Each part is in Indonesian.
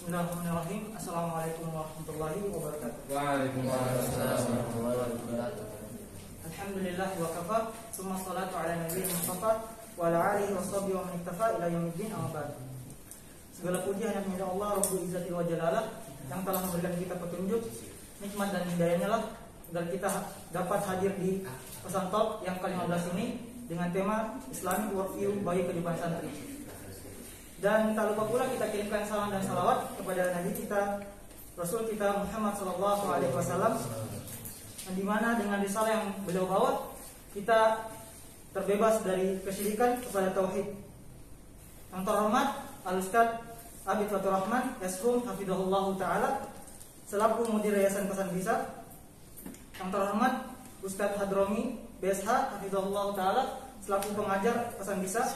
Bismillahirrahmanirrahim. Assalamualaikum warahmatullahi wabarakatuh. Waalaikumsalam warahmatullahi wabarakatuh. Alhamdulillah wa kafa, summa salatu ala nabiyil mustafa wa ala alihi wa sahbihi wa man ittafa ila yaumiddin, amma ba'd. Segala puji hanya milik Allah Rabbul Izzati wa Jalalah yang telah memberikan kita petunjuk, nikmat dan hidayahnya lah agar kita dapat hadir di pesan talk yang ke-15 ini dengan tema Islamic Worldview bagi kehidupan santri. Dan tak lupa pula kita kirimkan salam dan salawat kepada Nabi kita, Rasul kita Muhammad SAW, yang dimana dengan risalah yang beliau bawa kita terbebas dari kesyirikan kepada tauhid. Yang terhormat Al-Ustaz Abid Fatur Rahman Yashum Hafidhahullah Ta'ala selaku Mudir Yayasan Pesan Bisa. Yang terhormat Ustaz Hadromi BSH Hafidhahullah Ta'ala selaku pengajar Pesan Bisa.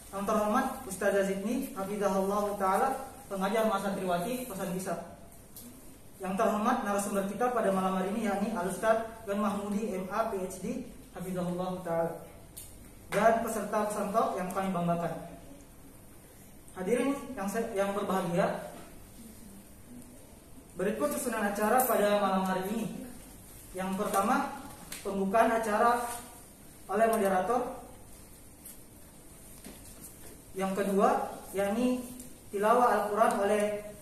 Yang terhormat Ustazah Zidni Hafidhahullah Ta'ala pengajar Masa Triwati Pesan Bisa. Yang terhormat narasumber kita pada malam hari ini yakni Al-Ustaz Yon Mahmudi MA PhD Hafidhahullah Ta'ala, dan peserta pesan talk yang kami banggakan. Hadirin yang berbahagia, berikut susunan acara pada malam hari ini. Yang pertama, pembukaan acara oleh moderator. Yang kedua, yakni tilawah Al-Quran oleh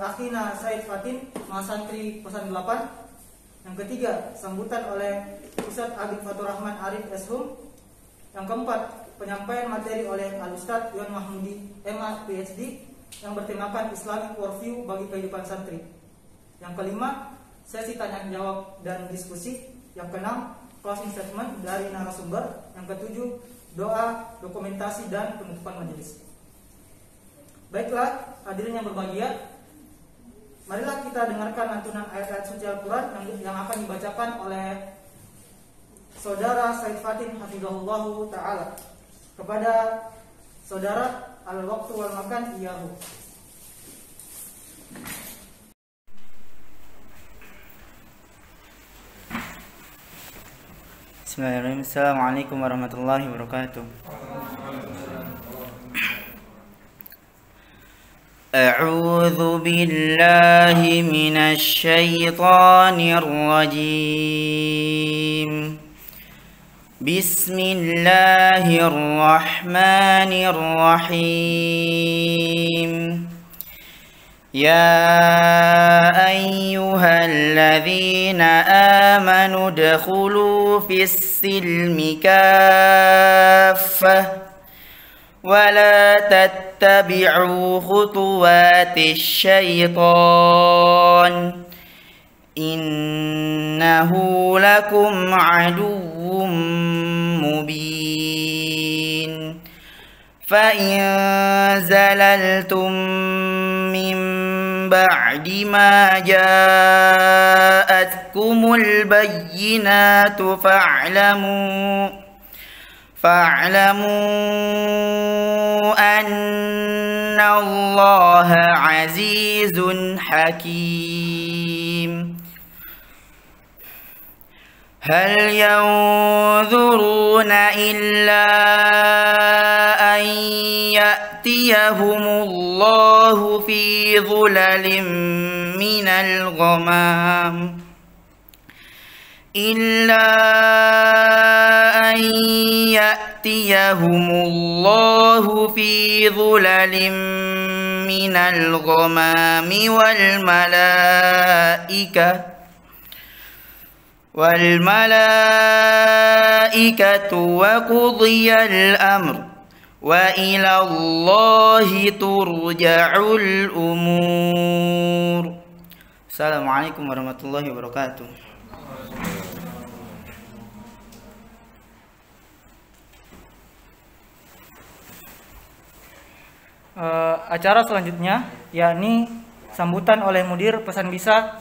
Akhina Said Fatin, Mahasantri Pesan 8. Yang ketiga, sambutan oleh Ustaz Abid Fatur Rahman Arif Eshum. Yang keempat, penyampaian materi oleh Al-Ustaz Yon Mahmudi MA PhD yang bertemakan Islamic Worldview bagi kehidupan santri. Yang kelima, sesi tanya jawab dan diskusi. Yang keenam, closing statement dari narasumber. Yang ketujuh, doa, dokumentasi, dan penutupan majelis. Baiklah, hadirin yang berbahagia, marilah kita dengarkan lantunan ayat-ayat suci Al-Quran yang akan dibacakan oleh Saudara Said Fatin Hafidhahullah Ta'ala kepada Saudara Al-Waqtu wal Makan Iyahu. Bismillahirrahmanirrahim. Assalamualaikum warahmatullahi wabarakatuh. A'udzu billahi minasy syaithanir rajim. Bismillahirrahmanirrahim. Ya ayyuhalladzina amanu udkhulu fis-silmi kaffah wa la tattabi'u khutuwatis syaitan innahu lakum aduwwum mubin. Fa in zalaltum min ba'di ma ja'atkumul bayyinatu fa'lamu anna Allaha azizun hakim. Hal yanzuruna illa an ya'tiyahumullahu fi dhulalin minal ghamam illa an ya'tiyahumullahu fi dhulalin minal ghamami wal malaikatu wa qudiyal amr wa ila Allahi turja'ul umur. Assalamualaikum warahmatullahi wabarakatuh. Acara selanjutnya yakni sambutan oleh Mudir Pesan Bisa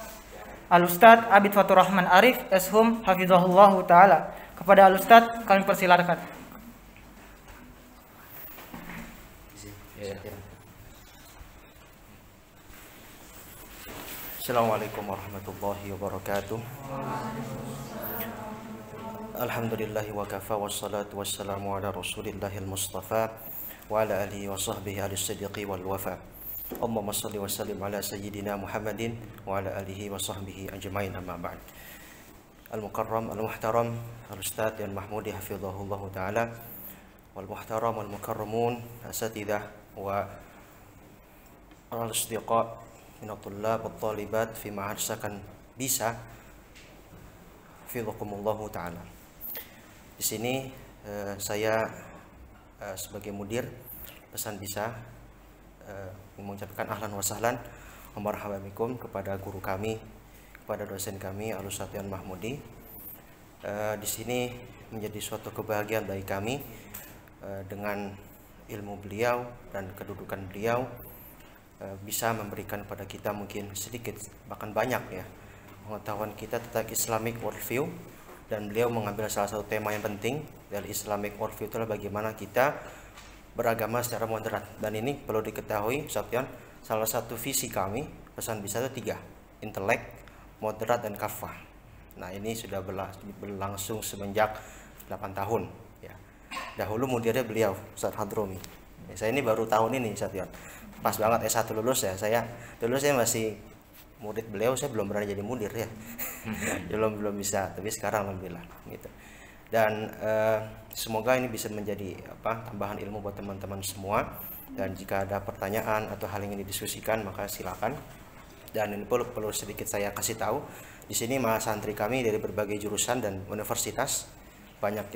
Al-Ustaz Abid Fatur Rahman Arif Eshum Hafidhahullah Ta'ala. Kepada Al-Ustaz kami persilakan. Assalamualaikum warahmatullahi wabarakatuh. Alhamdulillahi wa kafa wassalatu wassalamu ala rasulillahil mustafa wa ala alihi wa sahbihi ahli siddiqi wal wafa. Allahumma shalli wa sallim ala sayyidina Muhammadin wa ala alihi wa sahbihi ajma'in, amma ba'd. Al-Mukarram, Al-Muhtaram, Al-Ustadz Yan Mahmudi hafizahullah ta'ala, wal-Muhtaram, wal-Mukarramun, asatidah wa al-asdiqa minatullab wal-talibat fi ma'ad sakan bisa hafizahumullah ta'ala. Di sini saya sebagai mudir pesan bisa mengucapkan ahlan wa sahlan wa marhaban bikum kepada guru kami, kepada dosen kami Al-Ustadz Yan Mahmudi. Di sini menjadi suatu kebahagiaan bagi kami dengan ilmu beliau dan kedudukan beliau bisa memberikan pada kita mungkin sedikit bahkan banyak ya pengetahuan kita tentang Islamic worldview, dan beliau mengambil salah satu tema yang penting dari Islamic worldview itulah bagaimana kita beragama secara moderat. Dan ini perlu diketahui Satyan, salah satu visi kami pesan bisa itu 3, intelek, moderat, dan kafah. Nah ini sudah berlangsung semenjak 8 tahun ya. Dahulu mudirnya beliau Ustaz Hadromi ya, saya ini baru tahun ini Satyan, pas banget S1 lulus ya. Dulu saya masih murid beliau, saya belum berani jadi mudir ya. belum bisa, tapi sekarang alhamdulillah gitu. Dan semoga ini bisa menjadi tambahan ilmu buat teman-teman semua. Dan jika ada pertanyaan atau hal yang ingin didiskusikan maka silakan. Dan ini perlu sedikit saya kasih tahu, di sini mahasiswa santri kami dari berbagai jurusan dan universitas, banyak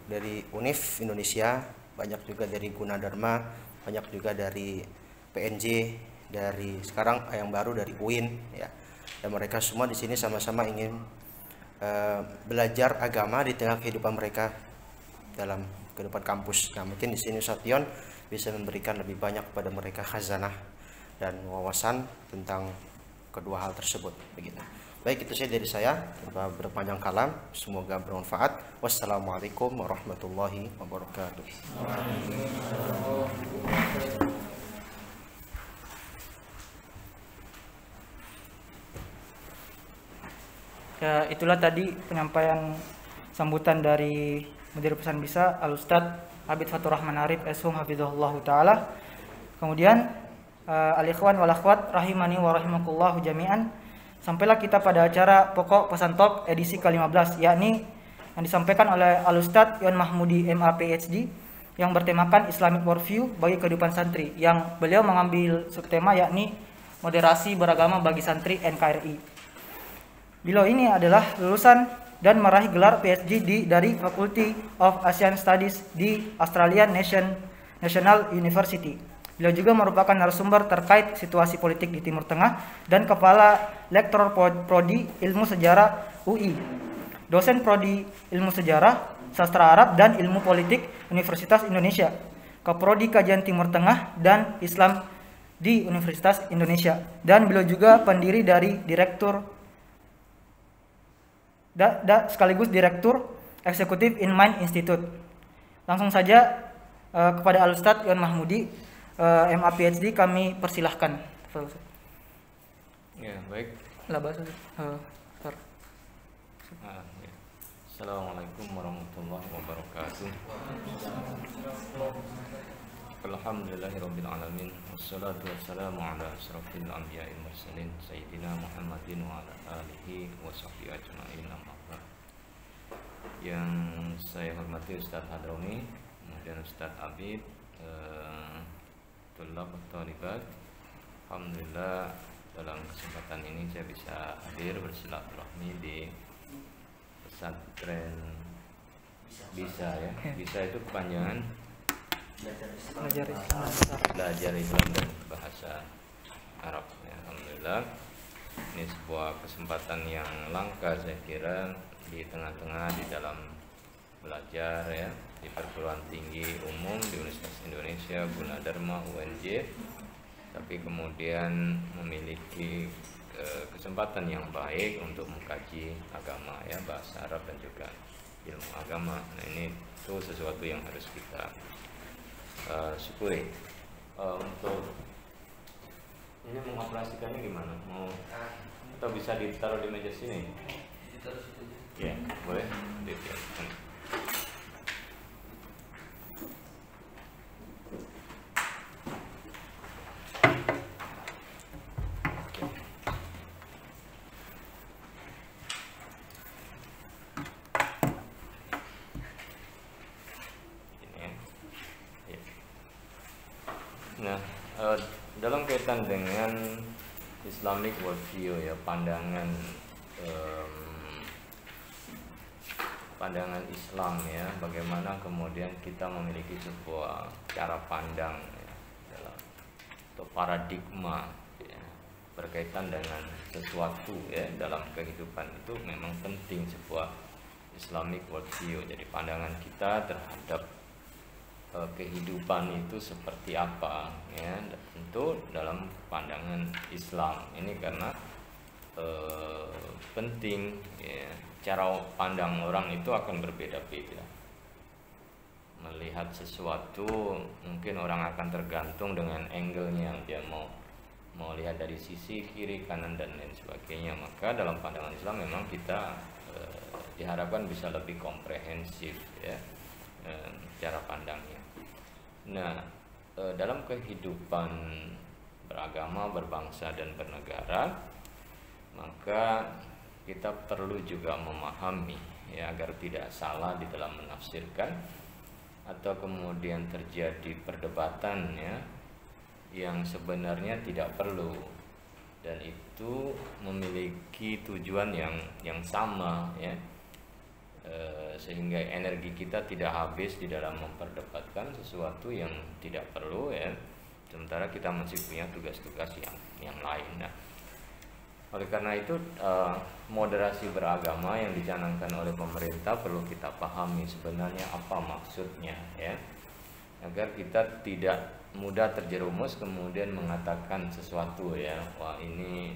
dari UNIF Indonesia, banyak juga dari Gunadarma, banyak juga dari PNJ, dari sekarang yang baru dari UIN ya. Dan mereka semua di sini sama-sama ingin belajar agama di tengah kehidupan mereka dalam kehidupan kampus. Nah mungkin di sini Satyon bisa memberikan lebih banyak kepada mereka khazanah dan wawasan tentang kedua hal tersebut begitu. Baik, itu saja dari saya, tanpa berpanjang kalam, semoga bermanfaat. Wassalamualaikum warahmatullahi wabarakatuh. Ya, itulah tadi penyampaian sambutan dari Mudir Pesan Bisa Al-Ustadz Abid Fatur Rahman Arif Eshum hafizahullah ta'ala. Kemudian al-ikhwan wal akhwat rahimani wa rahimakumullah jami'an, sampailah kita pada acara pokok pesan top edisi ke-15, yakni yang disampaikan oleh Al-Ustadz Yan Mahmudi MA PhD yang bertemakan Islamic Worldview bagi kehidupan santri, yang beliau mengambil subtema yakni moderasi beragama bagi santri NKRI. Beliau ini adalah lulusan dan meraih gelar PhD dari Faculty of Asian Studies di Australian National University. Beliau juga merupakan narasumber terkait situasi politik di Timur Tengah dan kepala lektor prodi Ilmu Sejarah UI, dosen prodi Ilmu Sejarah, Sastra Arab dan Ilmu Politik Universitas Indonesia, Kaprodi Kajian Timur Tengah dan Islam di Universitas Indonesia, dan beliau juga pendiri dari sekaligus Direktur Eksekutif Inmind Institute. Langsung saja kepada Al-Ustadz Yan Mahmudi MA PhD kami persilahkan. Ya, baik. Assalamualaikum warahmatullahi wabarakatuh. Alhamdulillahirabbil alamin, wassalatu wassalamu ala asyrafil anbiya'il mursalin sayyidina Muhammadin wa ala alihi wa sahbihi ajma'in, amma ba'd. Yang saya hormati Ustaz Hadromi, kemudian Ustaz Abid, tulab talibat. Alhamdulillah dalam kesempatan ini saya bisa hadir bersilaturahmi di pesantren Bisa ya. Bisa itu kepanjangan belajar Islam dan bahasa Arab ya. Alhamdulillah ini sebuah kesempatan yang langka saya kira di tengah-tengah di dalam belajar ya di perguruan tinggi umum di Universitas Indonesia Gunadarma UNJ, tapi kemudian memiliki kesempatan yang baik untuk mengkaji agama ya, bahasa Arab dan juga ilmu agama. Nah ini itu sesuatu yang harus kita syukuri. Untuk ini mengoperasikannya gimana? Mau atau bisa ditaruh di meja sini? Ya, boleh. berkaitan dengan Islamic worldview ya, pandangan Islam ya, bagaimana kemudian kita memiliki sebuah cara pandang ya, atau paradigma ya, berkaitan dengan sesuatu ya dalam kehidupan. Itu memang penting, sebuah Islamic worldview. Jadi pandangan kita terhadap kehidupan itu seperti apa ya, tentu dalam pandangan Islam ini, karena penting ya. Cara pandang orang itu akan berbeda-beda. Melihat sesuatu mungkin orang akan tergantung dengan angle-nya, dia mau lihat dari sisi kiri, kanan dan lain sebagainya. Maka dalam pandangan Islam memang kita diharapkan bisa lebih komprehensif ya, cara pandangnya. Nah, dalam kehidupan beragama, berbangsa dan bernegara, maka kita perlu juga memahami ya, agar tidak salah di dalam menafsirkan atau kemudian terjadi perdebatan ya yang sebenarnya tidak perlu, dan itu memiliki tujuan yang sama ya, sehingga energi kita tidak habis di dalam memperdebatkan sesuatu yang tidak perlu ya, sementara kita masih punya tugas-tugas yang lain. Nah, oleh karena itu moderasi beragama yang dicanangkan oleh pemerintah perlu kita pahami sebenarnya apa maksudnya ya, agar kita tidak mudah terjerumus kemudian mengatakan sesuatu ya, wah ini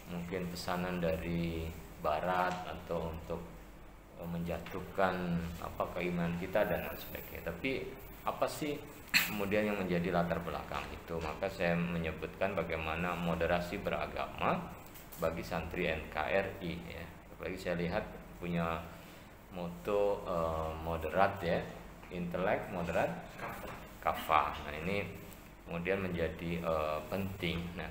mungkin pesanan dari Barat atau untuk menjatuhkan apa keimanan kita dan lain sebagainya. Tapi apa sih kemudian yang menjadi latar belakang itu? Maka saya menyebutkan bagaimana moderasi beragama bagi santri NKRI ya. Apalagi saya lihat punya moto moderat ya, intelek moderat kafah. Nah, ini kemudian menjadi penting. Nah,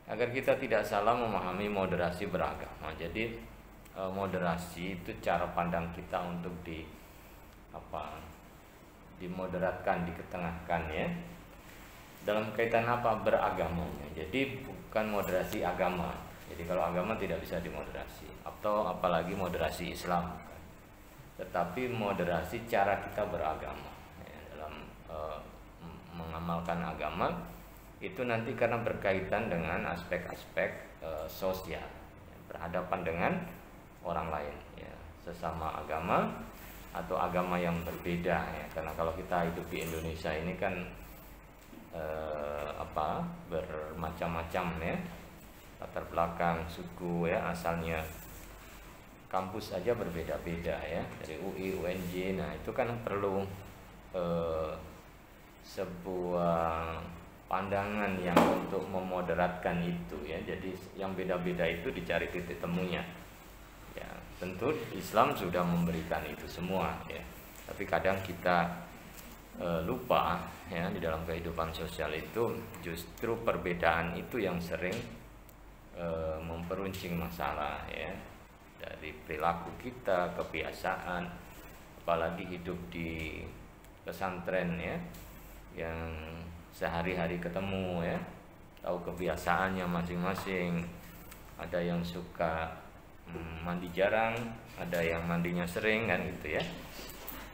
agar kita tidak salah memahami moderasi beragama. Jadi moderasi itu cara pandang kita untuk dimoderatkan, diketengahkan ya. Dalam kaitan apa? Beragamanya. Jadi bukan moderasi agama. Jadi kalau agama tidak bisa dimoderasi, atau apalagi moderasi Islam, tetapi moderasi cara kita beragama ya, dalam mengamalkan agama itu nanti karena berkaitan dengan aspek-aspek sosial ya, berhadapan dengan orang lain ya, sesama agama atau agama yang berbeda ya. Karena kalau kita hidup di Indonesia ini kan bermacam-macam ya, latar belakang, suku ya, asalnya kampus saja berbeda-beda ya, dari UI, UNJ. Nah, itu kan perlu sebuah pandangan yang untuk memoderatkan itu ya. Jadi yang beda-beda itu dicari titik temunya ya. Tentu Islam sudah memberikan itu semua ya, tapi kadang kita lupa ya, di dalam kehidupan sosial itu justru perbedaan itu yang sering memperuncing masalah ya, dari perilaku kita, kebiasaan, apalagi hidup di pesantren ya, yang sehari-hari ketemu ya, tahu kebiasaannya masing-masing. Ada yang suka mandi jarang, ada yang mandinya sering kan gitu ya,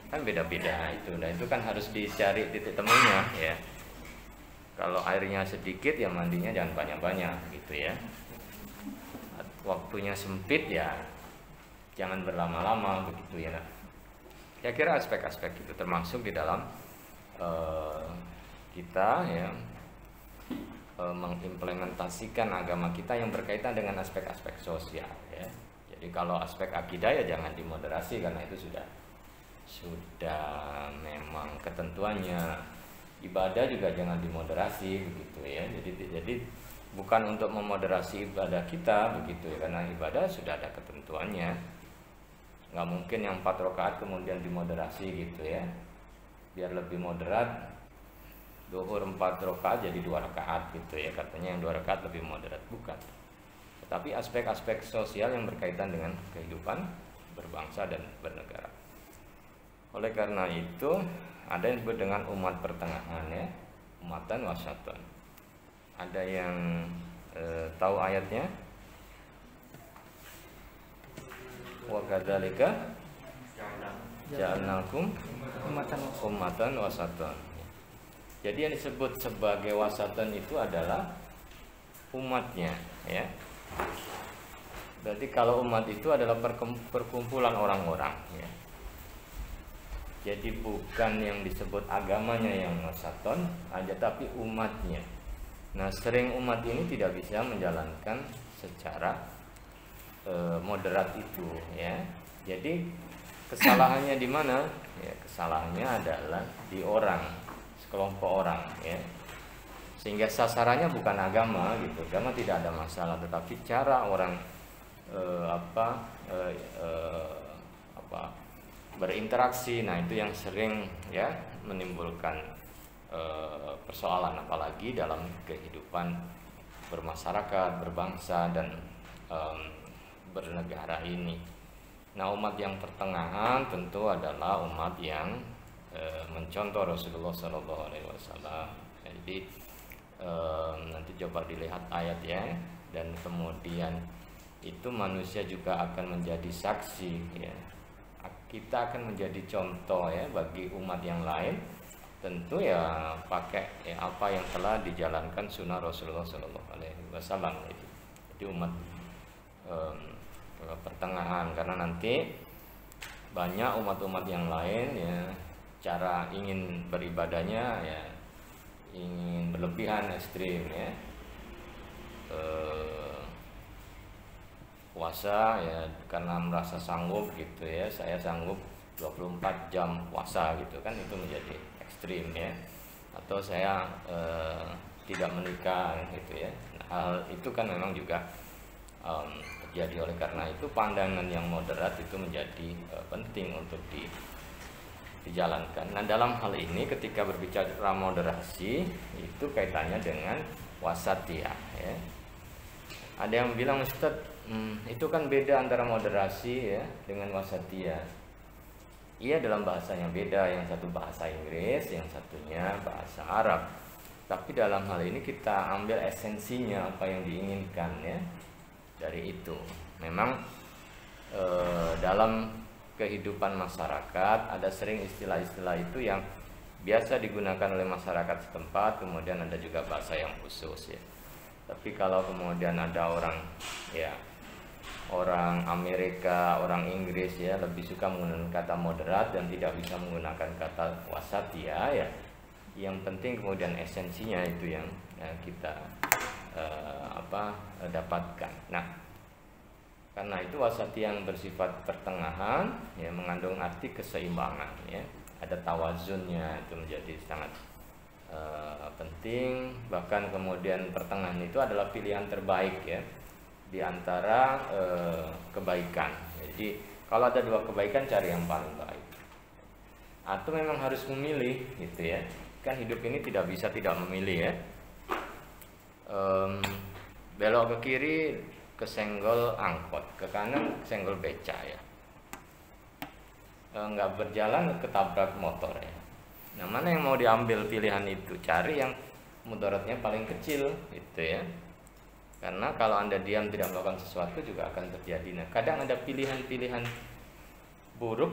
kan beda-beda itu. Nah, itu kan harus dicari titik temunya ya. Kalau airnya sedikit ya mandinya jangan banyak-banyak gitu ya. Waktunya sempit ya jangan berlama-lama begitu ya. Saya kira aspek-aspek itu termasuk di dalam kita ya mengimplementasikan agama kita yang berkaitan dengan aspek-aspek sosial ya. Jadi kalau aspek akidah ya jangan dimoderasi, karena itu sudah memang ketentuannya. Ibadah juga jangan dimoderasi begitu ya. Jadi bukan untuk memoderasi ibadah kita begitu ya, karena ibadah sudah ada ketentuannya. Nggak mungkin yang 4 rakaat kemudian dimoderasi gitu ya, biar lebih moderat. Zuhur 4 rakaat jadi 2 rakaat gitu ya, katanya yang 2 rakaat lebih moderat. Bukan. Tetapi aspek-aspek sosial yang berkaitan dengan kehidupan berbangsa dan bernegara. Oleh karena itu ada yang disebut dengan umat pertengahan ya, umatan wasatan. Ada yang tahu ayatnya? Wa kadzalika ja'alnakum ummatan wasatan. Jadi yang disebut sebagai wasatan itu adalah umatnya, ya. Berarti kalau umat itu adalah perkumpulan orang-orang, ya. Jadi bukan yang disebut agamanya yang wasaton aja, tapi umatnya. Nah, sering umat ini tidak bisa menjalankan secara moderat itu, ya. Jadi kesalahannya di mana? Ya, kesalahannya adalah di orang, sekelompok orang, ya. Sehingga sasarannya bukan agama gitu. Agama tidak ada masalah, tetapi cara orang berinteraksi, nah itu yang sering ya menimbulkan persoalan, apalagi dalam kehidupan bermasyarakat, berbangsa dan bernegara ini. Nah, umat yang pertengahan tentu adalah umat yang mencontoh Rasulullah SAW. Jadi nanti coba dilihat ayatnya, dan kemudian itu manusia juga akan menjadi saksi, ya. Kita akan menjadi contoh ya bagi umat yang lain. Tentu ya pakai ya, apa yang telah dijalankan sunnah Rasulullah SAW. Jadi umat pertengahan, karena nanti banyak umat-umat yang lain ya cara ingin beribadahnya ya ingin berlebihan, ekstrim, ya. Puasa ya karena merasa sanggup gitu ya, saya sanggup 24 jam puasa gitu kan, itu menjadi ekstrim, ya. Atau saya tidak menikah gitu ya. Nah, hal itu kan memang juga terjadi. Oleh karena itu pandangan yang moderat itu menjadi penting untuk dijalankan. Nah, dalam hal ini ketika berbicara moderasi itu kaitannya dengan wasatiyah, ya. Ada yang bilang, Ustaz, itu kan beda antara moderasi ya dengan wasatiyah. Iya, dalam bahasanya beda, yang satu bahasa Inggris, yang satunya bahasa Arab. Tapi dalam hal ini kita ambil esensinya apa yang diinginkan ya dari itu. Memang dalam kehidupan masyarakat ada sering istilah-istilah itu yang biasa digunakan oleh masyarakat setempat, kemudian ada juga bahasa yang khusus ya. Tapi kalau kemudian ada orang ya orang Amerika, orang Inggris ya lebih suka menggunakan kata moderat dan tidak bisa menggunakan kata wasatiyah ya. Yang penting kemudian esensinya itu yang kita dapatkan. Nah, karena itu wasatiyah yang bersifat pertengahan ya mengandung arti keseimbangan ya. Ada tawazunnya, itu menjadi sangat penting. Bahkan kemudian pertengahan itu adalah pilihan terbaik ya di antara kebaikan. Jadi kalau ada dua kebaikan, cari yang paling baik. Atau memang harus memilih gitu ya. Kan hidup ini tidak bisa tidak memilih ya. Belok ke kiri kesenggol angkot, ke kanan kesenggol beca ya. Nggak berjalan ketabrak motor ya. Nah, mana yang mau diambil pilihan itu? Cari yang mudaratnya paling kecil gitu ya. Karena kalau Anda diam tidak melakukan sesuatu juga akan terjadi. Nah, kadang ada pilihan-pilihan buruk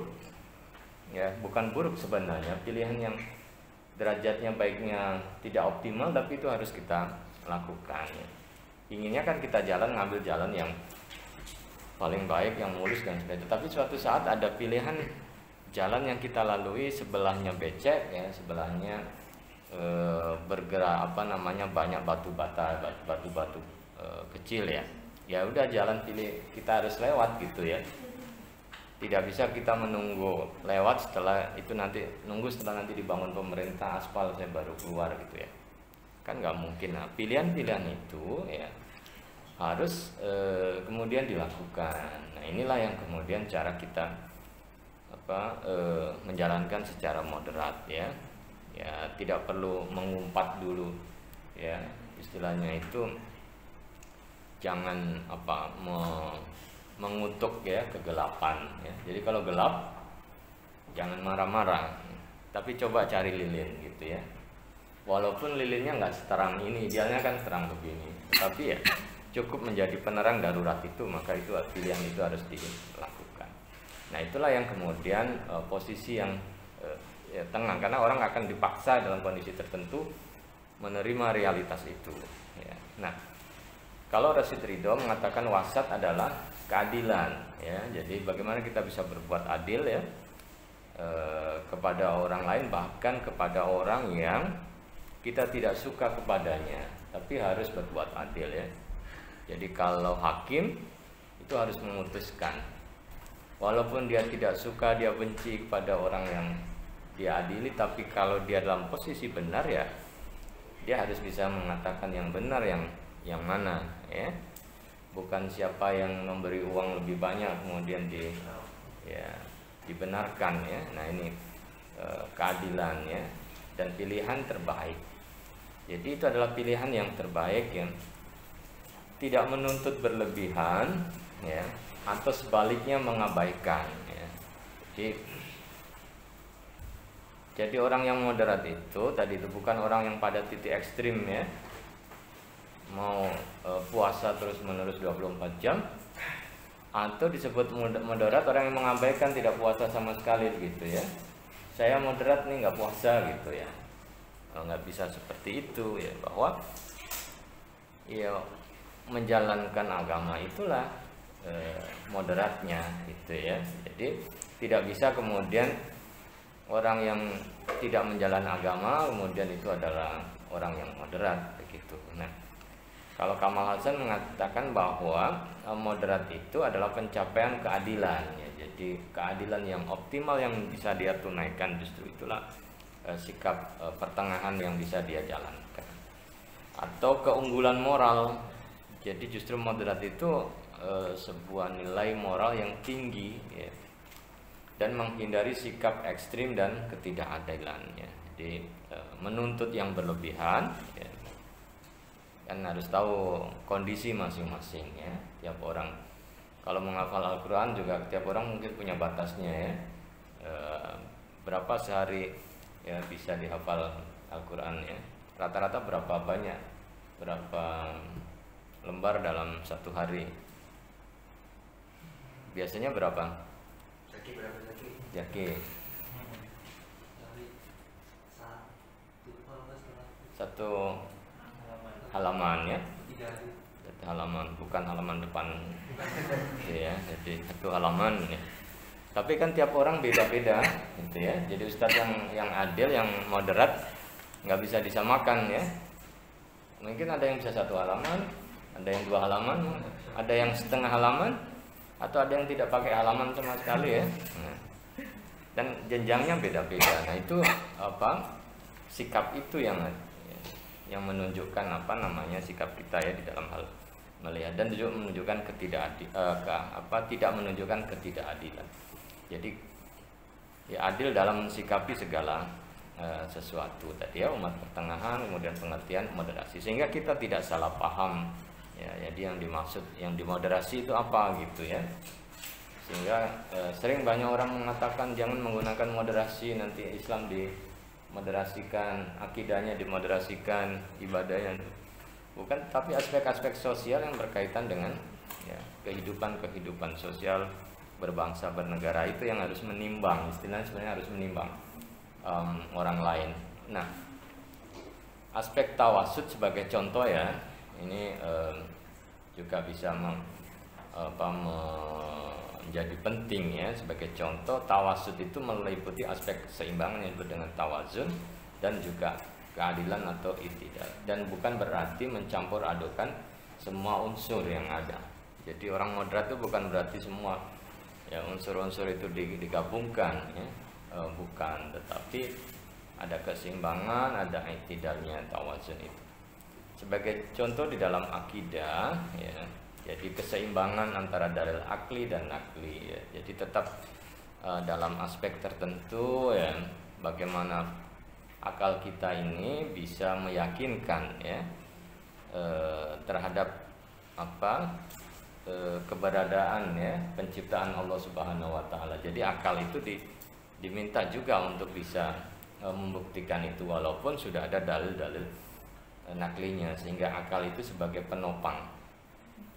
ya, bukan buruk sebenarnya, pilihan yang derajatnya baiknya tidak optimal, tapi itu harus kita lakukan ya. Inginnya kan kita ngambil jalan yang paling baik, yang mulus dan sebagainya. Tapi suatu saat ada pilihan jalan yang kita lalui sebelahnya becek ya, sebelahnya bergerak banyak batu-batu kecil ya. Ya udah, jalan pilih, kita harus lewat gitu ya. Tidak bisa kita menunggu lewat setelah nanti dibangun pemerintah aspal saya baru keluar gitu ya. Kan nggak mungkin. Nah, pilihan-pilihan itu ya harus kemudian dilakukan. Nah, inilah yang kemudian cara kita menjalankan secara moderat ya. Ya, tidak perlu mengumpat dulu ya, istilahnya itu jangan mengutuk ya kegelapan ya. Jadi kalau gelap jangan marah-marah, tapi coba cari lilin gitu ya. walaupun lilinnya nggak seterang ini, idealnya kan terang begini, tapi ya cukup menjadi penerang darurat itu, maka itu pilihan itu harus dilakukan. Nah itulah yang kemudian posisi yang ya, tengah, karena orang akan dipaksa dalam kondisi tertentu menerima realitas itu. Ya. Nah, kalau Rasyid Ridho mengatakan wasat adalah keadilan, ya. Jadi bagaimana kita bisa berbuat adil ya kepada orang lain, bahkan kepada orang yang kita tidak suka kepadanya, tapi harus berbuat adil ya. Jadi kalau hakim itu harus memutuskan, walaupun dia tidak suka, dia benci kepada orang yang dia adili, tapi kalau dia dalam posisi benar ya, dia harus bisa mengatakan yang benar yang mana ya. Bukan siapa yang memberi uang lebih banyak kemudian dibenarkan ya. Nah ini keadilan ya, dan pilihan terbaik. Jadi itu adalah pilihan yang terbaik yang tidak menuntut berlebihan ya, atau sebaliknya mengabaikan ya. Jadi orang yang moderat itu tadi itu bukan orang yang pada titik ekstrim ya, mau puasa terus menerus 24 jam, atau disebut moderat orang yang mengabaikan tidak puasa sama sekali gitu ya. Saya moderat nih nggak puasa gitu ya. Nggak bisa seperti itu ya, bahwa ya menjalankan agama itulah moderatnya gitu ya. Jadi tidak bisa kemudian orang yang tidak menjalankan agama kemudian itu adalah orang yang moderat begitu. Nah, kalau Kamal Hasan mengatakan bahwa moderat itu adalah pencapaian keadilan ya. Jadi keadilan yang optimal yang bisa dia tunaikan, justru itulah sikap pertengahan yang bisa dia jalankan. Atau keunggulan moral. Jadi justru moderat itu sebuah nilai moral yang tinggi ya, dan menghindari sikap ekstrim dan ketidakadilannya. Jadi menuntut yang berlebihan ya, kan harus tahu kondisi masing-masing ya. Tiap orang kalau menghafal Al-Quran juga tiap orang mungkin punya batasnya ya. Berapa sehari ya bisa dihafal Al-Quran ya, rata-rata berapa banyak, berapa lembar dalam satu hari, biasanya berapa? Jaki satu halaman ya, satu halaman, bukan halaman depan ya, jadi satu halaman ya. Tapi kan tiap orang beda-beda gitu ya. Jadi ustadz yang adil, yang moderat nggak bisa disamakan ya. Mungkin ada yang bisa satu halaman, ada yang 2 halaman, ada yang setengah halaman, atau ada yang tidak pakai halaman sama sekali ya. Nah, dan jenjangnya beda-beda. Nah itu apa? Sikap itu yang menunjukkan apa namanya sikap kita ya di dalam hal melihat, dan juga menunjukkan tidak menunjukkan ketidakadilan. Jadi ya adil dalam mensikapi segala sesuatu tadi ya, umat pertengahan, kemudian pengertian moderasi, sehingga kita tidak salah paham ya. Jadi yang dimaksud yang dimoderasi itu apa gitu ya, sehingga sering banyak orang mengatakan jangan menggunakan moderasi, nanti Islam dimoderasikan, akidahnya dimoderasikan, ibadahnya bukan, tapi aspek-aspek sosial yang berkaitan dengan ya, kehidupan sosial berbangsa bernegara itu yang harus menimbang, istilahnya sebenarnya harus menimbang orang lain. Nah, aspek tawasud sebagai contoh ya, ini juga bisa menjadi penting ya. Sebagai contoh, tawasud itu meliputi aspek keseimbangan yang disebut dengan tawazun, dan juga keadilan atau i'tidal, dan bukan berarti mencampur adukan semua unsur yang ada. Jadi orang moderat itu bukan berarti semua ya unsur-unsur itu digabungkan ya, bukan, tetapi ada keseimbangan, ada i'tidalnya, tawazun itu. Sebagai contoh di dalam akidah ya, jadi keseimbangan antara dalil akli dan nakli ya. Jadi tetap dalam aspek tertentu ya, bagaimana akal kita ini bisa meyakinkan ya terhadap keberadaan ya penciptaan Allah Subhanahu wa taala. Jadi akal itu diminta juga untuk bisa membuktikan itu walaupun sudah ada dalil-dalil naklinya, sehingga akal itu sebagai penopang.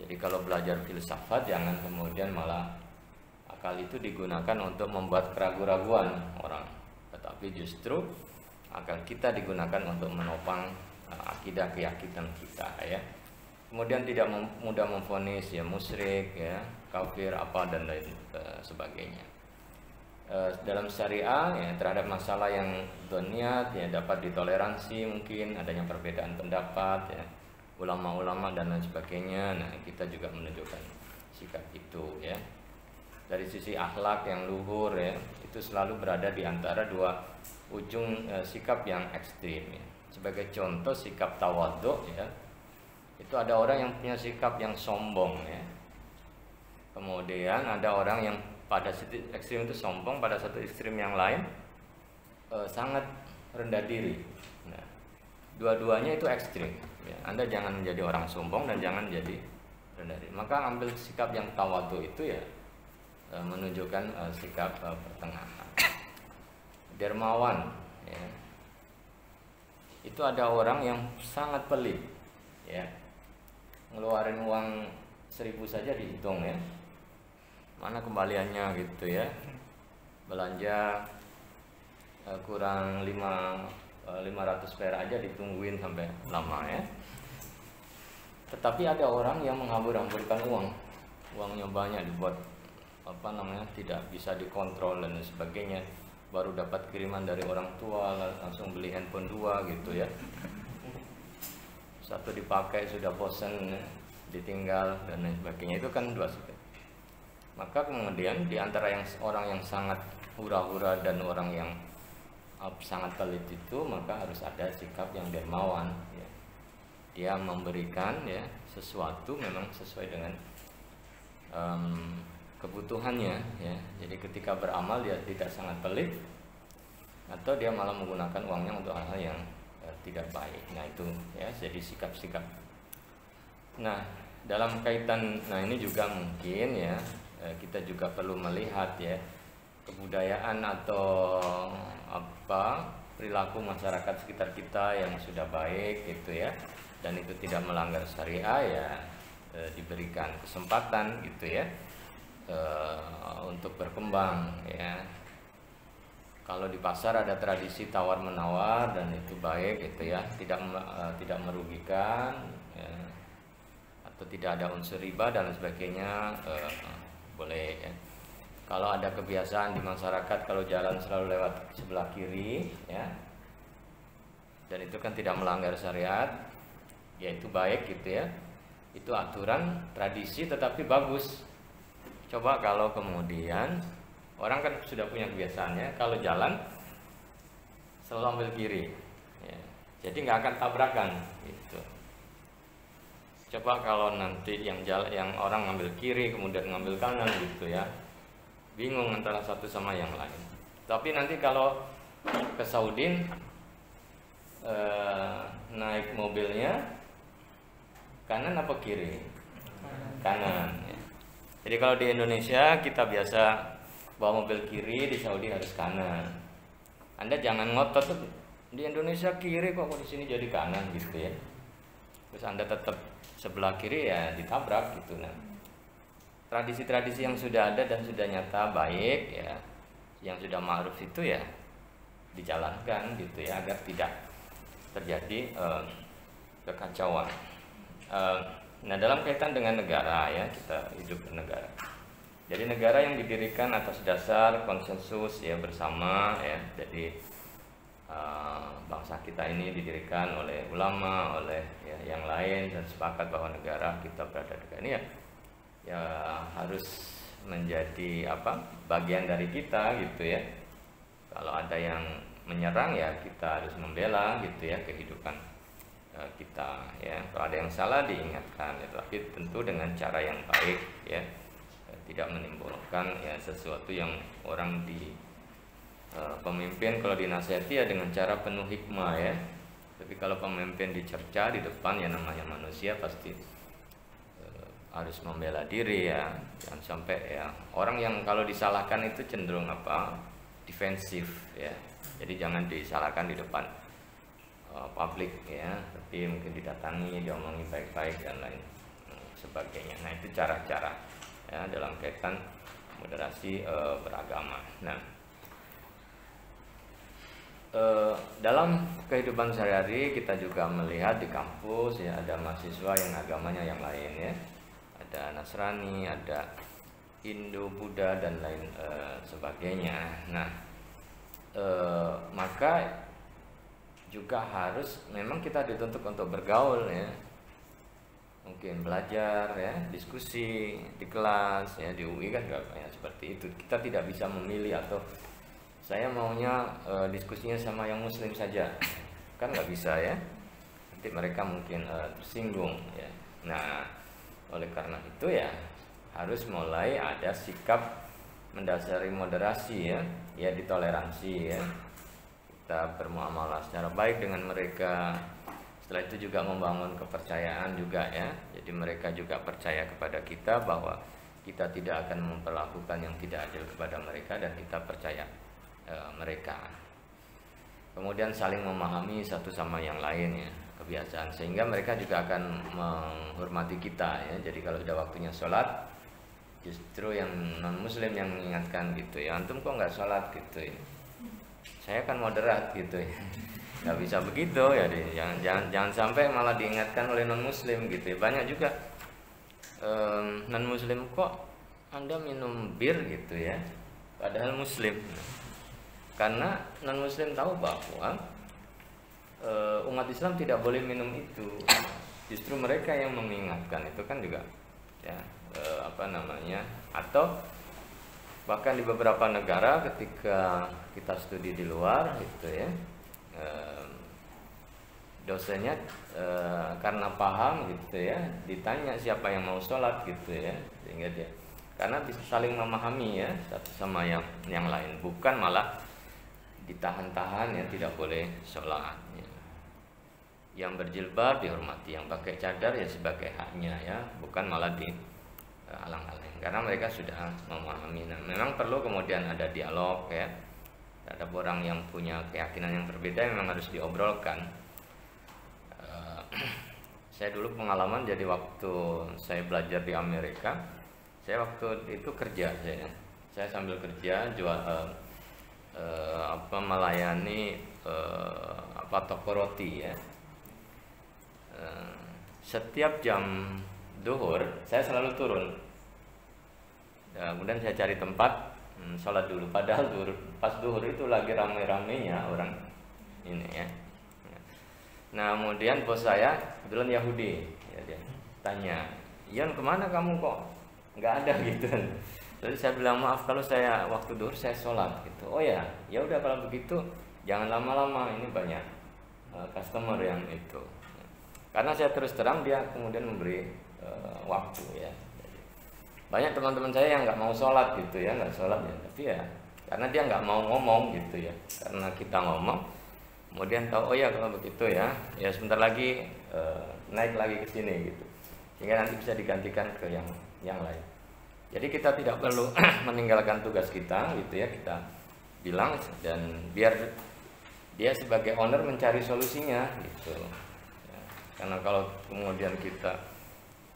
Jadi kalau belajar filsafat jangan kemudian malah akal itu digunakan untuk membuat keraguan-raguan orang, tetapi justru akal kita digunakan untuk menopang akidah keyakinan kita ya. Kemudian tidak mudah memvonis ya musyrik ya, kafir apa dan lain sebagainya. Dalam syariah ya, terhadap masalah yang dhoniat ya dapat ditoleransi, mungkin adanya perbedaan pendapat ya, ulama-ulama dan lain sebagainya. Nah, kita juga menunjukkan sikap itu ya. Dari sisi akhlak yang luhur ya, itu selalu berada di antara dua ujung sikap yang ekstrim ya. Sebagai contoh sikap tawadhu ya, itu ada orang yang punya sikap yang sombong ya. Kemudian ada orang yang pada satu ekstrim itu sombong, pada satu ekstrim yang lain sangat rendah diri. Nah, dua-duanya itu ekstrim ya. Anda jangan menjadi orang sombong dan jangan jadi rendah diri. Maka ambil sikap yang tawadhu itu ya, menunjukkan sikap pertengahan. Dermawan ya. Itu ada orang yang sangat pelit ya, ngeluarin uang 1.000 saja dihitung ya, mana kembaliannya gitu ya. Belanja kurang 500 perak aja ditungguin sampai lama ya. Tetapi ada orang yang menghambur-hamburkan uangnya banyak, dibuat tidak bisa dikontrol dan sebagainya. Baru dapat kiriman dari orang tua langsung beli handphone 2 gitu ya. Satu dipakai sudah bosan ya, ditinggal dan lain sebagainya. Itu kan dua sikap. Maka kemudian di antara orang yang sangat hura-hura dan orang yang sangat pelit itu, maka harus ada sikap yang dermawan ya. Dia memberikan ya sesuatu memang sesuai dengan kebutuhannya ya. Jadi ketika beramal dia tidak sangat pelit, atau dia malah menggunakan uangnya untuk hal-hal yang tidak baik. Nah itu ya, jadi sikap-sikap. Nah dalam kaitan, nah ini juga mungkin ya, kita juga perlu melihat ya kebudayaan atau perilaku masyarakat sekitar kita yang sudah baik gitu ya, dan itu tidak melanggar syariah ya, diberikan kesempatan gitu ya untuk berkembang ya. Kalau di pasar ada tradisi tawar menawar dan itu baik gitu ya, tidak merugikan ya, atau tidak ada unsur riba dan sebagainya, boleh ya. Kalau ada kebiasaan di masyarakat kalau jalan selalu lewat sebelah kiri ya, dan itu kan tidak melanggar syariat ya, itu baik gitu ya. Itu aturan tradisi tetapi bagus. Coba kalau kemudian orang kan sudah punya kebiasaannya kalau jalan selalu ambil kiri ya, jadi nggak akan tabrakan gitu. Coba kalau nanti yang orang ngambil kiri kemudian ngambil kanan gitu ya, bingung antara satu sama yang lain. Tapi nanti kalau ke Saudi naik mobilnya kanan apa kiri? Kanan ya. Jadi kalau di Indonesia kita biasa bawa mobil kiri, di Saudi harus kanan. Anda jangan ngotot tuh di Indonesia kiri kok di sini jadi kanan gitu ya. Terus Anda tetap sebelah kiri ya ditabrak gitu. Nah, tradisi-tradisi yang sudah ada dan sudah nyata baik ya, yang sudah ma'ruf itu ya dijalankan gitu ya, agar tidak terjadi kekacauan. Nah dalam kaitan dengan negara ya, kita hidup bernegara. Jadi negara yang didirikan atas dasar konsensus ya bersama ya. Jadi bangsa kita ini didirikan oleh ulama, oleh ya, yang lain, dan sepakat bahwa negara kita berada di negara ini ya harus menjadi bagian dari kita gitu ya. Kalau ada yang menyerang ya kita harus membela gitu ya kehidupan kita ya. Kalau ada yang salah diingatkan ya, tapi tentu dengan cara yang baik ya, tidak menimbulkan ya sesuatu yang orang pemimpin kalau dinasihati ya dengan cara penuh hikmah ya. Tapi kalau pemimpin dicerca di depan ya, namanya manusia pasti harus membela diri ya. Jangan sampai ya orang yang kalau disalahkan itu cenderung defensif ya. Jadi jangan disalahkan di depan publik ya, tapi mungkin didatangi, diomongi baik-baik dan lain sebagainya. Nah, itu cara-cara ya dalam kaitan moderasi beragama. Nah, dalam kehidupan sehari-hari kita juga melihat di kampus ya ada mahasiswa yang agamanya yang lain ya, ada Nasrani, ada Hindu, Buddha dan lain sebagainya. Nah, maka juga harus memang kita dituntut untuk bergaul ya, mungkin belajar ya, diskusi di kelas ya, di UI kan juga banyak seperti itu. Kita tidak bisa memilih atau saya maunya diskusinya sama yang muslim saja, kan nggak bisa ya, nanti mereka mungkin tersinggung ya. Nah, oleh karena itu ya harus mulai ada sikap mendasari moderasi ya, ya ditoleransi ya, kita bermuamalah secara baik dengan mereka. Setelah itu juga membangun kepercayaan juga ya, jadi mereka juga percaya kepada kita bahwa kita tidak akan memperlakukan yang tidak adil kepada mereka dan kita percaya mereka. Kemudian saling memahami satu sama yang lain ya, kebiasaan, sehingga mereka juga akan menghormati kita ya. Jadi kalau sudah waktunya sholat, justru yang non muslim yang mengingatkan gitu ya, antum kok nggak sholat gitu ya, saya kan moderat gitu ya. Nggak bisa begitu ya, jangan sampai malah diingatkan oleh non muslim gitu ya. Banyak juga non muslim, kok anda minum bir gitu ya, padahal muslim. Karena non muslim tahu bahwa umat Islam tidak boleh minum itu. Justru mereka yang mengingatkan, itu kan juga ya atau bahkan di beberapa negara ketika kita studi di luar gitu ya, dosennya karena paham gitu ya, ditanya siapa yang mau sholat gitu ya, sehingga dia karena bisa saling memahami ya satu sama yang lain, bukan malah ditahan-tahan ya, tidak boleh sholat ya. Yang berjilbab dihormati, yang pakai cadar ya sebagai haknya ya, bukan malah dihalang-halang, karena mereka sudah memahami. Nah, memang perlu kemudian ada dialog ya, ada orang yang punya keyakinan yang berbeda memang harus diobrolkan. Saya dulu pengalaman, jadi waktu saya belajar di Amerika, saya waktu itu kerja, saya sambil kerja jual melayani toko roti ya. Setiap jam duhur saya selalu turun. Kemudian saya cari tempat sholat dulu. Padahal pas duhur itu lagi ramai-ramainya orang ini ya. Nah, kemudian bos saya kebetulan Yahudi, ya, dia tanya, "Ian, kemana kamu kok nggak ada?" gitu. Jadi saya bilang, "Maaf, kalau saya waktu duhur saya sholat gitu." "Oh ya, ya udah kalau begitu jangan lama-lama, ini banyak customer yang itu." Karena saya terus terang, dia kemudian memberi waktu ya. Jadi, banyak teman-teman saya yang nggak mau sholat gitu ya, nggak sholat ya, tapi ya karena dia nggak mau ngomong gitu ya. Karena kita ngomong, kemudian tahu, oh ya kalau begitu ya, ya sebentar lagi naik lagi ke sini gitu, sehingga nanti bisa digantikan ke yang lain. Jadi kita tidak perlu meninggalkan tugas kita gitu ya, kita bilang dan biar dia sebagai owner mencari solusinya gitu ya. Karena kalau kemudian kita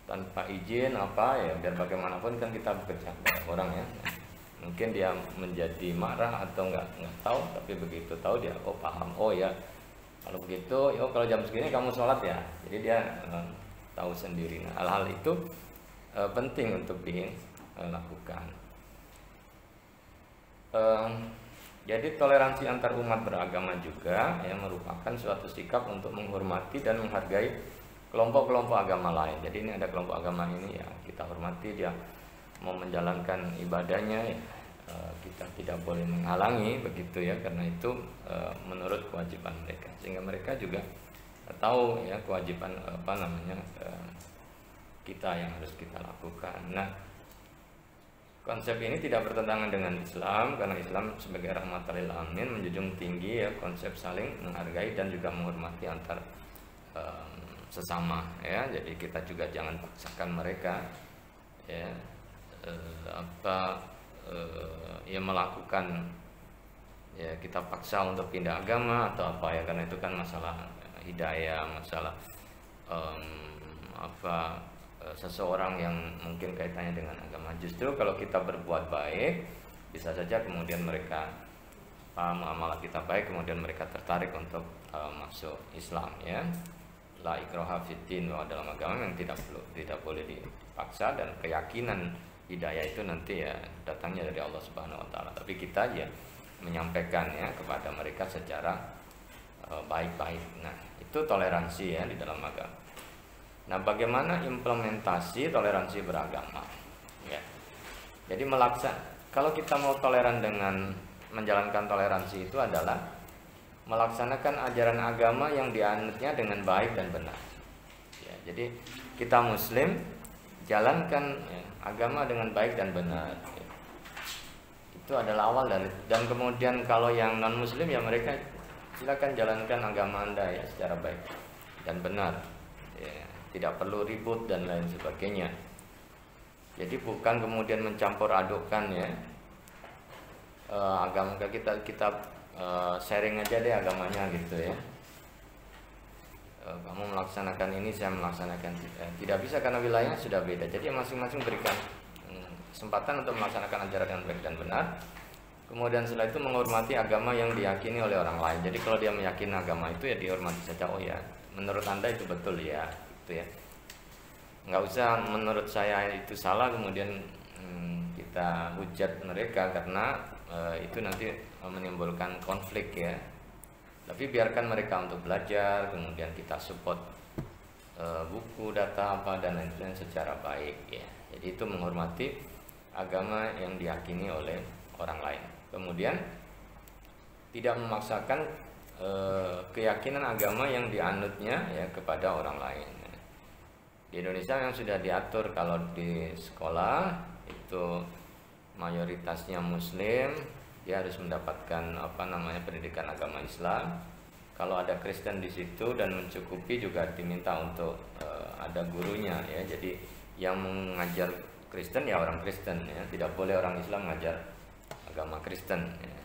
tanpa izin ya, biar bagaimanapun kan kita bekerja orang ya, mungkin dia menjadi marah atau nggak tahu, tapi begitu tahu dia paham, oh ya kalau begitu, kalau jam segini kamu sholat ya, jadi dia tahu sendiri. Nah, hal-hal itu penting untuk dilakukan. Jadi toleransi antar umat beragama juga yang merupakan suatu sikap untuk menghormati dan menghargai kelompok-kelompok agama lain. Jadi ini ada kelompok agama ini ya, kita hormati, dia mau menjalankan ibadahnya ya, kita tidak boleh menghalangi begitu ya, karena itu menurut kewajiban mereka, sehingga mereka juga tahu ya kewajiban kita yang harus kita lakukan. Nah, konsep ini tidak bertentangan dengan Islam, karena Islam sebagai rahmatan lil alamin menjunjung tinggi ya konsep saling menghargai dan juga menghormati antar sesama ya. Jadi kita juga jangan paksakan mereka ya melakukan ya kita paksa untuk pindah agama atau apa ya, karena itu kan masalah hidayah, masalah seseorang yang mungkin kaitannya dengan agama. Justru kalau kita berbuat baik, bisa saja kemudian mereka paham amalan kita baik, kemudian mereka tertarik untuk masuk Islam ya. La ikraha fiddin, bahwa dalam agama yang tidak boleh dipaksa, dan keyakinan hidayah itu nanti ya datangnya dari Allah Subhanahu wa taala. Tapi kita ya menyampaikan ya kepada mereka secara baik-baik. Nah, itu toleransi ya di dalam agama. Nah, bagaimana implementasi toleransi beragama? Ya. Jadi kalau kita mau toleran dengan menjalankan toleransi itu adalah melaksanakan ajaran agama yang dianutnya dengan baik dan benar. Ya, jadi kita Muslim jalankan ya, agama dengan baik dan benar. Ya. Itu adalah awal dari, dan kemudian kalau yang non Muslim ya mereka silakan jalankan agama Anda ya secara baik dan benar. Ya. Tidak perlu ribut dan lain sebagainya. Jadi bukan kemudian mencampur adukkan ya agama kita sharing aja deh agamanya gitu ya. Kamu melaksanakan ini, saya melaksanakan tidak bisa karena wilayahnya sudah beda. Jadi masing-masing berikan kesempatan untuk melaksanakan ajaran yang baik dan benar. Kemudian setelah itu menghormati agama yang diyakini oleh orang lain. Jadi kalau dia meyakini agama itu ya dihormati saja. Oh ya, menurut Anda itu betul ya. Gitu ya, nggak usah menurut saya itu salah kemudian kita hujat mereka, karena itu nanti menimbulkan konflik ya. Tapi biarkan mereka untuk belajar, kemudian kita support buku, data apa dan lain-lain secara baik ya. Jadi itu menghormati agama yang diyakini oleh orang lain. Kemudian tidak memaksakan keyakinan agama yang dianutnya ya kepada orang lain. Di Indonesia yang sudah diatur, kalau di sekolah itu mayoritasnya Muslim, dia harus mendapatkan pendidikan agama Islam. Kalau ada Kristen di situ dan mencukupi juga diminta untuk ada gurunya ya. Jadi yang mengajar Kristen ya orang Kristen ya, tidak boleh orang Islam mengajar agama Kristen ya.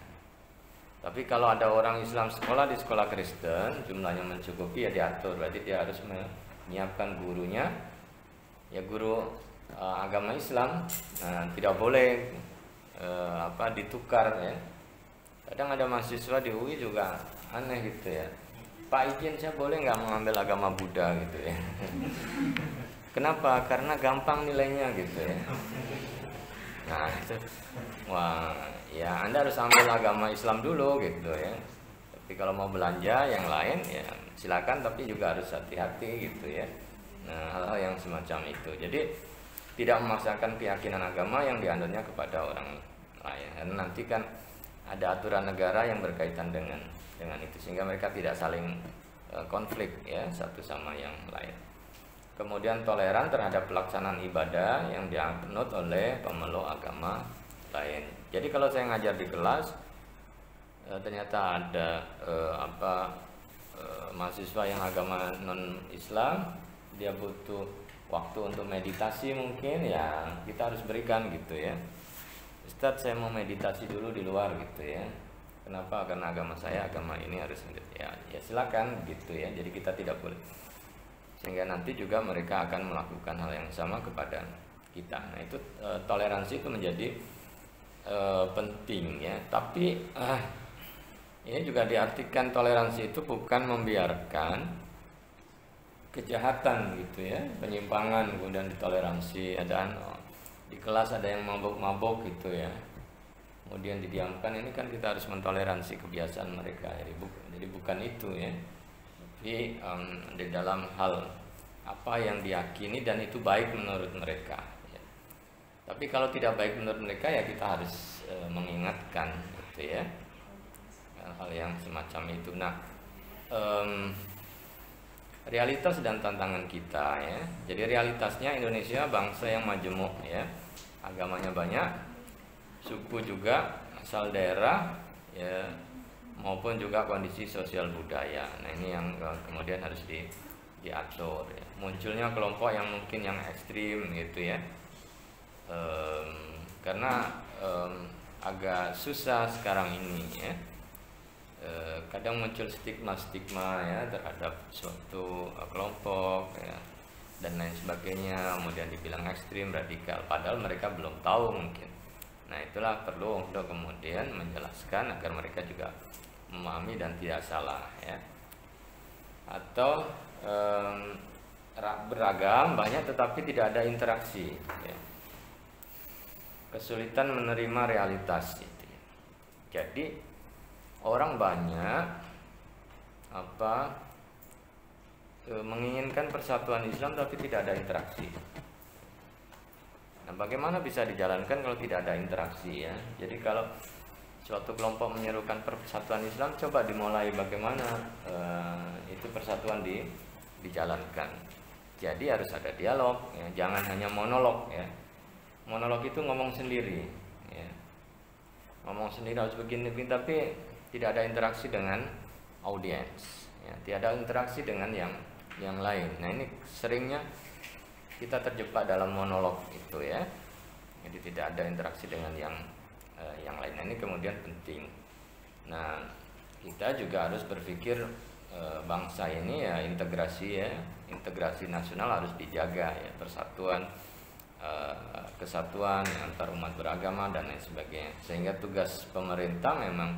Tapi kalau ada orang Islam sekolah di sekolah Kristen, jumlahnya mencukupi ya diatur, berarti dia harus menyiapkan gurunya ya, guru agama Islam. Nah, tidak boleh ditukar ya. Kadang ada mahasiswa di UI juga aneh gitu ya, Pak izin saya boleh nggak mengambil agama Buddha gitu ya. Kenapa? Karena gampang nilainya gitu ya. Nah itu, wah ya Anda harus ambil agama Islam dulu gitu ya. Tapi kalau mau belanja yang lain ya silakan, tapi juga harus hati-hati gitu ya. Nah hal-hal yang semacam itu. Jadi tidak memaksakan keyakinan agama yang dianutnya kepada orang lain. Karena nanti kan ada aturan negara yang berkaitan dengan itu, sehingga mereka tidak saling konflik ya satu sama yang lain. Kemudian toleran terhadap pelaksanaan ibadah yang dianut oleh pemeluk agama lain. Jadi kalau saya ngajar di kelas ternyata ada mahasiswa yang agama non Islam, dia butuh waktu untuk meditasi mungkin ya kita harus berikan gitu ya. Ustadz saya mau meditasi dulu di luar gitu ya. Kenapa? Karena agama saya agama ini harus ya silakan gitu ya. Jadi kita tidak boleh, sehingga nanti juga mereka akan melakukan hal yang sama kepada kita. Nah itu toleransi itu menjadi penting ya. Tapi ini juga diartikan toleransi itu bukan membiarkan kejahatan gitu ya, penyimpangan kemudian ditoleransi. Ada di kelas ada yang mabok-mabok gitu ya, kemudian didiamkan. Ini kan kita harus mentoleransi kebiasaan mereka. Jadi bukan itu ya. Tapi di dalam hal apa yang diyakini dan itu baik menurut mereka ya. Tapi kalau tidak baik menurut mereka ya kita harus mengingatkan gitu ya, hal yang semacam itu. Nah realitas dan tantangan kita ya. Jadi realitasnya Indonesia bangsa yang majemuk ya, agamanya banyak, suku juga, asal daerah ya, maupun juga kondisi sosial budaya. Nah ini yang kemudian harus diatur ya. Munculnya kelompok yang mungkin yang ekstrim gitu ya, karena agak susah sekarang ini ya kadang muncul stigma ya terhadap suatu kelompok ya, dan lain sebagainya, kemudian dibilang ekstrim, radikal, padahal mereka belum tahu mungkin. Nah itulah perlu untuk kemudian menjelaskan agar mereka juga memahami dan tidak salah ya. Atau beragam banyak tetapi tidak ada interaksi ya. Kesulitan menerima realitas itu. Jadi orang banyak menginginkan persatuan Islam tapi tidak ada interaksi. Nah, bagaimana bisa dijalankan kalau tidak ada interaksi ya? Jadi kalau suatu kelompok menyerukan persatuan Islam, coba dimulai bagaimana itu persatuan dijalankan. Jadi harus ada dialog ya, jangan hanya monolog ya. Monolog itu ngomong sendiri ya. Ngomong sendiri harus begini, tapi tidak ada interaksi dengan audiens ya, tidak ada interaksi dengan yang lain. Nah ini seringnya kita terjebak dalam monolog itu ya, jadi tidak ada interaksi dengan yang lain. Nah, ini kemudian penting. Nah kita juga harus berpikir bangsa ini ya integrasi ya, integrasi nasional harus dijaga ya, persatuan, kesatuan antar umat beragama dan lain sebagainya. Sehingga tugas pemerintah memang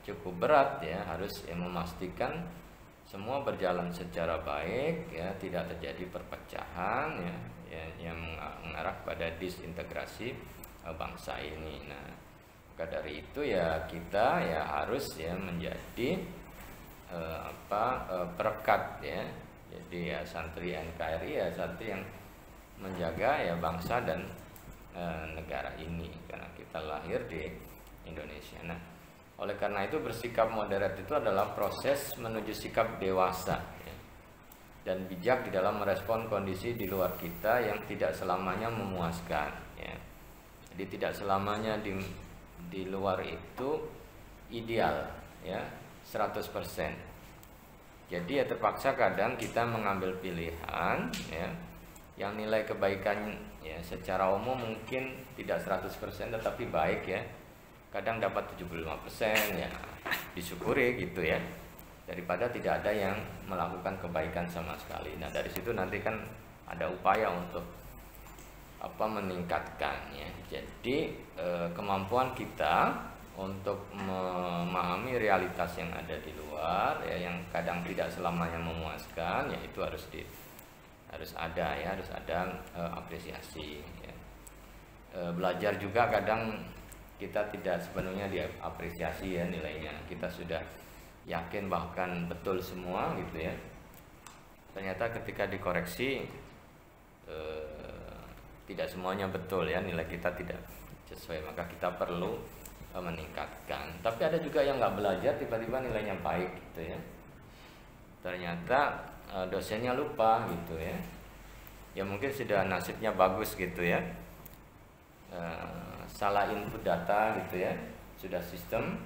cukup berat ya, harus memastikan semua berjalan secara baik ya, tidak terjadi perpecahan ya, yang mengarah pada disintegrasi bangsa ini. Nah, maka dari itu ya kita ya harus ya menjadi perekat ya. Jadi ya santri NKRI ya santri yang menjaga ya bangsa dan negara ini, karena kita lahir di Indonesia. Nah, oleh karena itu bersikap moderat itu adalah proses menuju sikap dewasa ya, dan bijak di dalam merespon kondisi di luar kita yang tidak selamanya memuaskan ya. Jadi tidak selamanya di luar itu ideal ya 100%. Jadi ya terpaksa kadang kita mengambil pilihan ya, yang nilai kebaikan ya secara umum mungkin tidak 100% tetapi baik ya. Kadang dapat 75% ya, disyukuri gitu ya, daripada tidak ada yang melakukan kebaikan sama sekali. Nah dari situ nanti kan ada upaya untuk meningkatkan ya. Jadi kemampuan kita untuk memahami realitas yang ada di luar ya, yang kadang tidak selamanya memuaskan ya, itu harus ada apresiasi ya. Belajar juga kadang kita tidak sepenuhnya diapresiasi ya nilainya. Kita sudah yakin bahkan betul semua gitu ya. Ternyata ketika dikoreksi tidak semuanya betul ya, nilai kita tidak sesuai, maka kita perlu meningkatkan. Tapi ada juga yang nggak belajar tiba-tiba nilainya baik gitu ya. Ternyata dosennya lupa gitu ya. Ya mungkin sudah nasibnya bagus gitu ya. Salah input data gitu ya, sudah sistem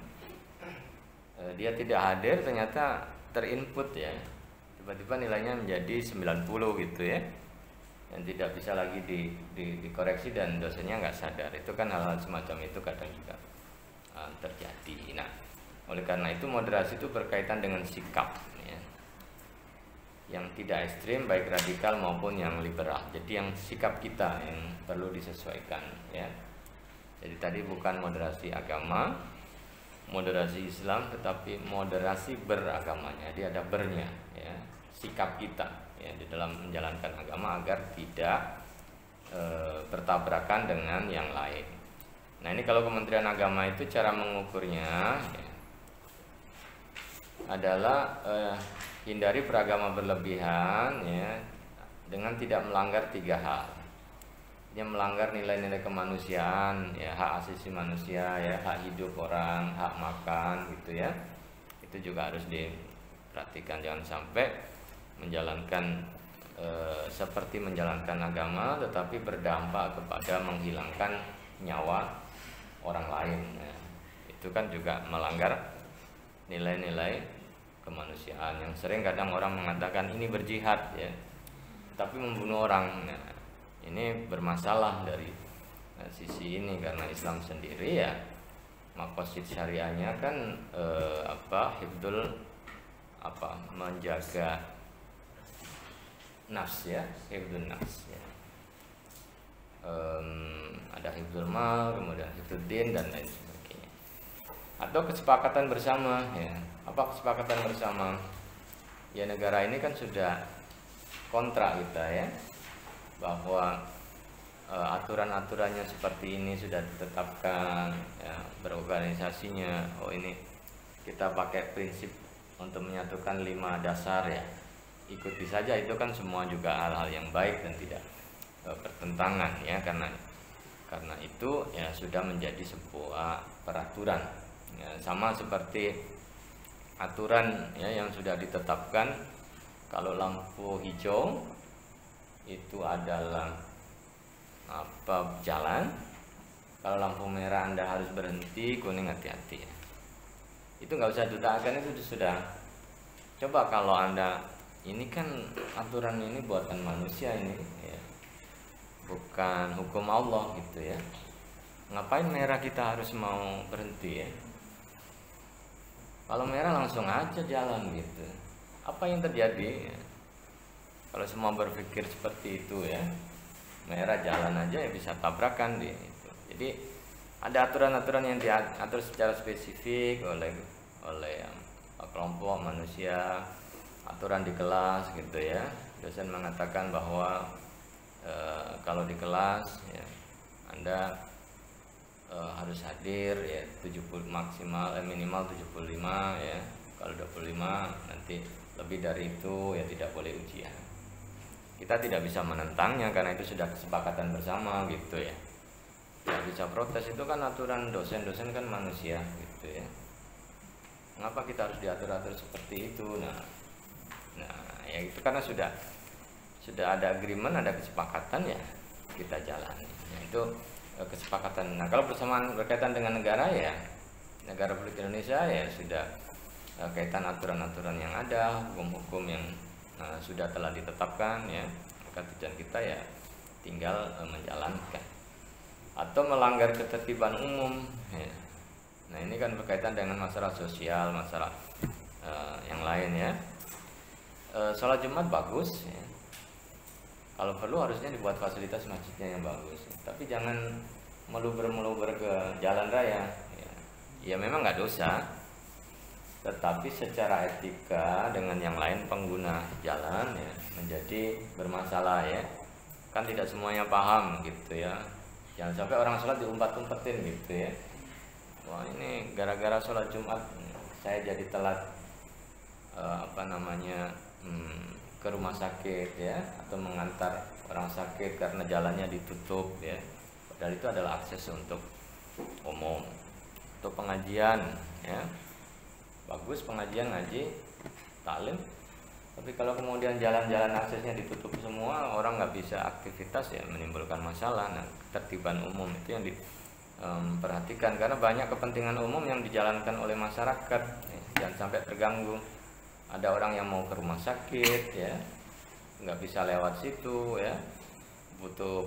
dia tidak hadir, ternyata terinput ya, tiba-tiba nilainya menjadi 90 gitu ya, dan tidak bisa lagi dikoreksi dan dosennya nggak sadar. Itu kan hal-hal semacam itu kadang juga terjadi. Nah oleh karena itu moderasi itu berkaitan dengan sikap ya, yang tidak ekstrim baik radikal maupun yang liberal. Jadi yang sikap kita yang perlu disesuaikan ya. Jadi tadi bukan moderasi agama, moderasi Islam, tetapi moderasi beragamanya. Dia ada bernya ya, sikap kita ya di dalam menjalankan agama agar tidak bertabrakan dengan yang lain. Nah ini kalau Kementerian Agama itu cara mengukurnya ya, adalah hindari beragama berlebihan ya, dengan tidak melanggar 3 hal. Yang melanggar nilai-nilai kemanusiaan ya, hak asasi manusia ya, hak hidup orang, hak makan gitu ya, itu juga harus diperhatikan. Jangan sampai menjalankan seperti menjalankan agama tetapi berdampak kepada menghilangkan nyawa orang lain ya. Itu kan juga melanggar nilai-nilai kemanusiaan yang sering kadang orang mengatakan ini berjihad ya, tapi membunuh orang. Nah, ini bermasalah dari sisi ini, karena Islam sendiri ya maqasid syariahnya kan hifdzul menjaga nafs ya, hifdzun nafs ya. Ada hifdzul mal, kemudian hifdzul din dan lain sebagainya. Atau kesepakatan bersama ya. Apa kesepakatan bersama? Ya negara ini kan sudah kontrak kita ya, bahwa aturan-aturannya seperti ini sudah ditetapkan ya, berorganisasinya. Oh ini kita pakai prinsip untuk menyatukan 5 dasar ya, ikuti saja. Itu kan semua juga hal-hal yang baik dan tidak bertentangan ya, karena itu ya sudah menjadi sebuah peraturan ya, sama seperti aturan ya yang sudah ditetapkan. Kalau lampu hijau itu adalah jalan, kalau lampu merah Anda harus berhenti, kuning hati-hati ya. Itu nggak usah ditaati, itu sudah. Coba kalau Anda, ini kan aturan ini buatan manusia ini ya, bukan hukum Allah gitu ya. Ngapain merah kita harus mau berhenti ya? Kalau merah langsung aja jalan gitu. Apa yang terjadi ya? Kalau semua berpikir seperti itu ya, merah jalan aja ya bisa tabrakan di itu. Jadi ada aturan-aturan yang diatur secara spesifik oleh kelompok manusia, aturan di kelas gitu ya. Dosen mengatakan bahwa kalau di kelas ya, Anda harus hadir ya 70 maksimal minimal 75 ya. Kalau 25 nanti lebih dari itu ya tidak boleh ujian. Kita tidak bisa menentangnya karena itu sudah kesepakatan bersama gitu ya. Tidak bisa protes, itu kan aturan dosen kan manusia gitu ya. Mengapa kita harus diatur-atur seperti itu? Nah ya itu karena sudah ada agreement, ada kesepakatan ya kita jalani. Nah, itu kesepakatan. Nah kalau bersamaan berkaitan dengan negara ya, negara Republik Indonesia ya sudah kaitan aturan-aturan yang ada, hukum-hukum yang sudah telah ditetapkan ya, maka tujuan kita ya tinggal menjalankan. Atau melanggar ketertiban umum ya. Nah ini kan berkaitan dengan masalah sosial, masalah yang lain ya. Sholat Jumat bagus ya. Kalau perlu harusnya dibuat fasilitas masjidnya yang bagus ya. Tapi jangan meluber ke jalan raya ya. Ya memang nggak dosa, tetapi secara etika dengan yang lain pengguna jalan ya menjadi bermasalah ya. Kan tidak semuanya paham gitu ya. Jangan sampai orang sholat diumpat-umpatin gitu ya. Wah ini gara-gara sholat Jumat saya jadi telat ke rumah sakit ya, atau mengantar orang sakit karena jalannya ditutup ya. Padahal itu adalah akses untuk umum. Atau pengajian ya, bagus pengajian ngaji taklim, tapi kalau kemudian jalan-jalan aksesnya ditutup semua, orang nggak bisa aktivitas ya, menimbulkan masalah. Nah ketertiban umum itu yang diperhatikan karena banyak kepentingan umum yang dijalankan oleh masyarakat ya, jangan sampai terganggu. Ada orang yang mau ke rumah sakit ya, nggak bisa lewat situ ya, butuh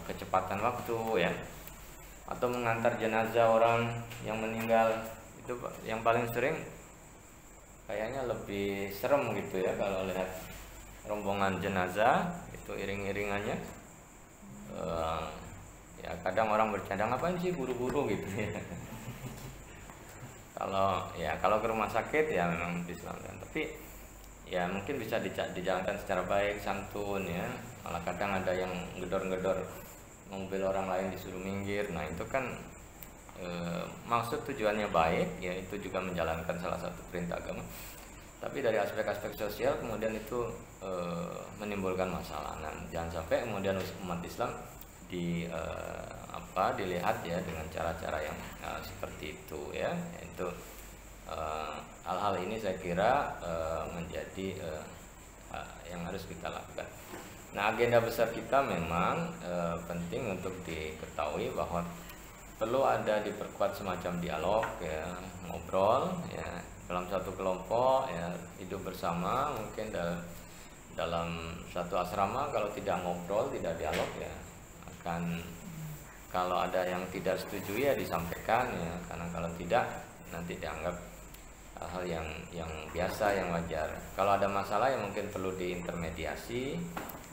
kecepatan waktu ya. Atau mengantar jenazah orang yang meninggal, itu yang paling sering kayaknya lebih serem gitu ya kalau lihat rombongan jenazah itu iring-iringannya. Ya kadang orang bercanda, ngapain sih buru-buru gitu ya. Kalau ke rumah sakit ya memang diselamatkan, tapi ya mungkin bisa dijalankan secara baik, santun ya. Malah kadang ada yang gedor-gedor mobil orang lain disuruh minggir. Nah itu kan maksud tujuannya baik ya, itu juga menjalankan salah satu perintah agama, tapi dari aspek-aspek sosial kemudian itu menimbulkan masalah. Nah jangan sampai kemudian umat Islam dilihat ya dengan cara-cara yang seperti itu ya. Itu hal-hal ini saya kira menjadi yang harus kita lakukan. Nah agenda besar kita memang penting untuk diketahui bahwa perlu ada diperkuat semacam dialog ya, ngobrol ya dalam satu kelompok ya, hidup bersama. Mungkin dalam satu asrama kalau tidak ngobrol, tidak dialog ya akan kalau ada yang tidak setuju ya disampaikan ya, karena kalau tidak nanti dianggap hal yang biasa, yang wajar. Kalau ada masalah yang mungkin perlu diintermediasi,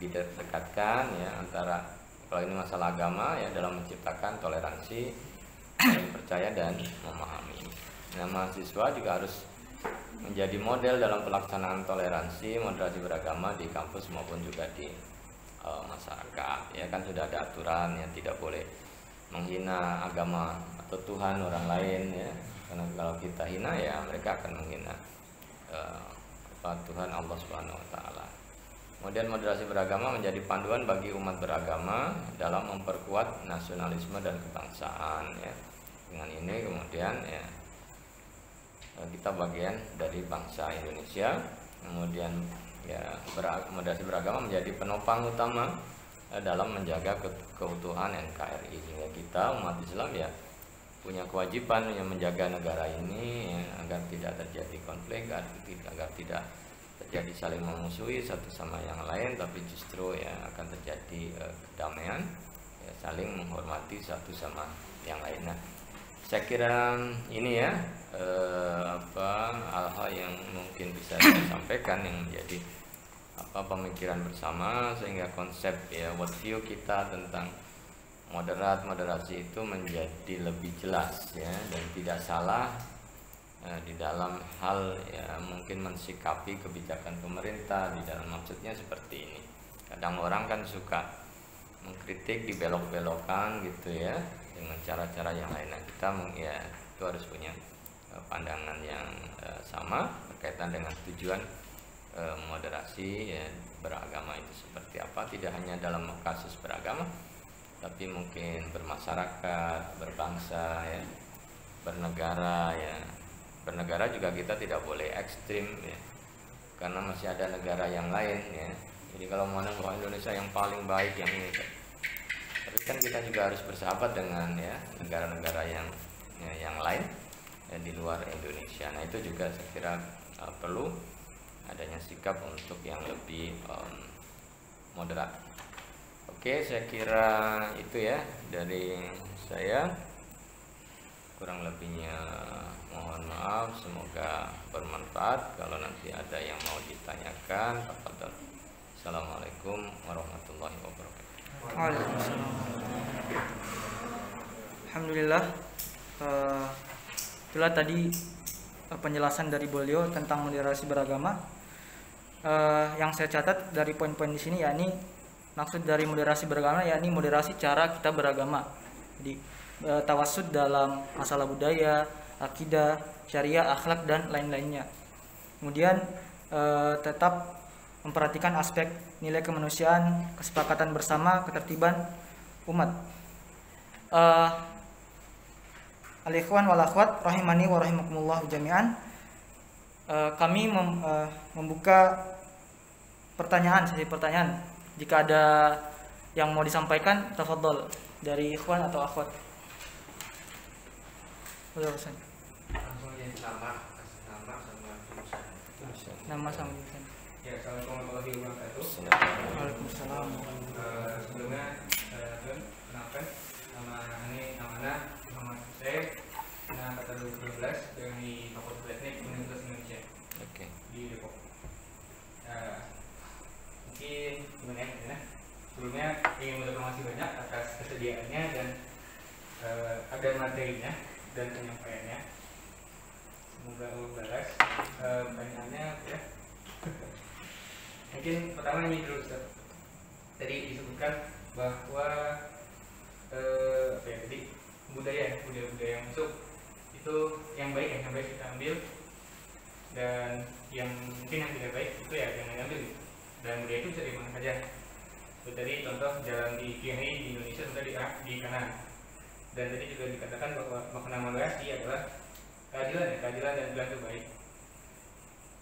didekatkan ya antara, kalau ini masalah agama ya, dalam menciptakan toleransi, saling percaya dan memahami. Nah, mahasiswa juga harus menjadi model dalam pelaksanaan toleransi, moderasi beragama di kampus maupun juga di masyarakat. Ya kan sudah ada aturan yang tidak boleh menghina agama atau Tuhan orang lain ya. Karena kalau kita hina ya mereka akan menghina Tuhan Allah Subhanahu wa taala. Kemudian moderasi beragama menjadi panduan bagi umat beragama dalam memperkuat nasionalisme dan kebangsaan ya. Dengan ini kemudian ya kita bagian dari bangsa Indonesia. Kemudian ya moderasi beragama menjadi penopang utama dalam menjaga keutuhan NKRI, sehingga kita umat Islam ya punya kewajiban yang menjaga negara ini ya, agar tidak terjadi konflik, agar tidak terjadi saling memusuhi satu sama yang lain, tapi justru ya akan terjadi kedamaian ya, saling menghormati satu sama yang lain. Nah, saya kira ini ya hal-hal yang mungkin bisa disampaikan yang menjadi pemikiran bersama, sehingga konsep ya worldview kita tentang moderasi itu menjadi lebih jelas ya, dan tidak salah di dalam hal ya mungkin mensikapi kebijakan pemerintah di dalam, maksudnya seperti ini. Kadang orang kan suka mengkritik dibelok-belokkan gitu ya dengan cara-cara yang lain. Nah, kita ya itu harus punya pandangan yang sama berkaitan dengan tujuan moderasi ya, beragama itu seperti apa, tidak hanya dalam kasus beragama tapi mungkin bermasyarakat, berbangsa ya, bernegara ya. Bernegara juga kita tidak boleh ekstrim ya, karena masih ada negara yang lain ya. Jadi kalau mau bahwa Indonesia yang paling baik yang ini, tapi kan kita juga harus bersahabat dengan ya negara-negara yang lain ya, di luar Indonesia. Nah, itu juga saya kira perlu adanya sikap untuk yang lebih moderat. Oke, saya kira itu ya dari saya. Kurang lebihnya mohon maaf, semoga bermanfaat. Kalau nanti ada yang mau ditanyakan, tafadhol. Assalamualaikum warahmatullahi wabarakatuh. Waalaikumsalam. Alhamdulillah, itulah tadi penjelasan dari beliau tentang moderasi beragama. Yang saya catat dari poin-poin di sini yakni maksud dari moderasi beragama yakni moderasi cara kita beragama. Jadi tawassud dalam masalah budaya, akidah, syariah, akhlak dan lain-lainnya. Kemudian tetap memperhatikan aspek nilai kemanusiaan, kesepakatan bersama, ketertiban umat. Al-ikhwan wal akhwat rahimani wa rahimakumullah jami'an. Kami membuka sesi pertanyaan. Jika ada yang mau disampaikan, tafadhol dari ikhwan atau akhwat. Langsung aja nama sama jurusan. Ya, assalamualaikum warahmatullahi wabarakatuh. Waalaikumsalam. Sebelumnya kenalkan nama ini namanya Muhammad Hussein, angkatan 2012 dari Fakultas Teknik Universitas Indonesia. Oke. Di Depok. Mungkin gimana ya? Sebelumnya ingin mengucapkan makasih banyak atas kesediaannya dan ada materinya dan penyampaiannya. Semoga Allah balas. Pertanyaannya ya. Mungkin pertama ini dulu Ustaz. Tadi disebutkan bahwa budaya yang masuk itu yang baik yang baik kita ambil, dan yang mungkin yang tidak baik itu ya jangan diambil. Dan budaya itu bisa di mana saja. Tadi contoh jalan di kiri di Indonesia sudah di kanan. Dan tadi juga dikatakan bahwa makna moderasi adalah keadilan dan keadilan itu baik.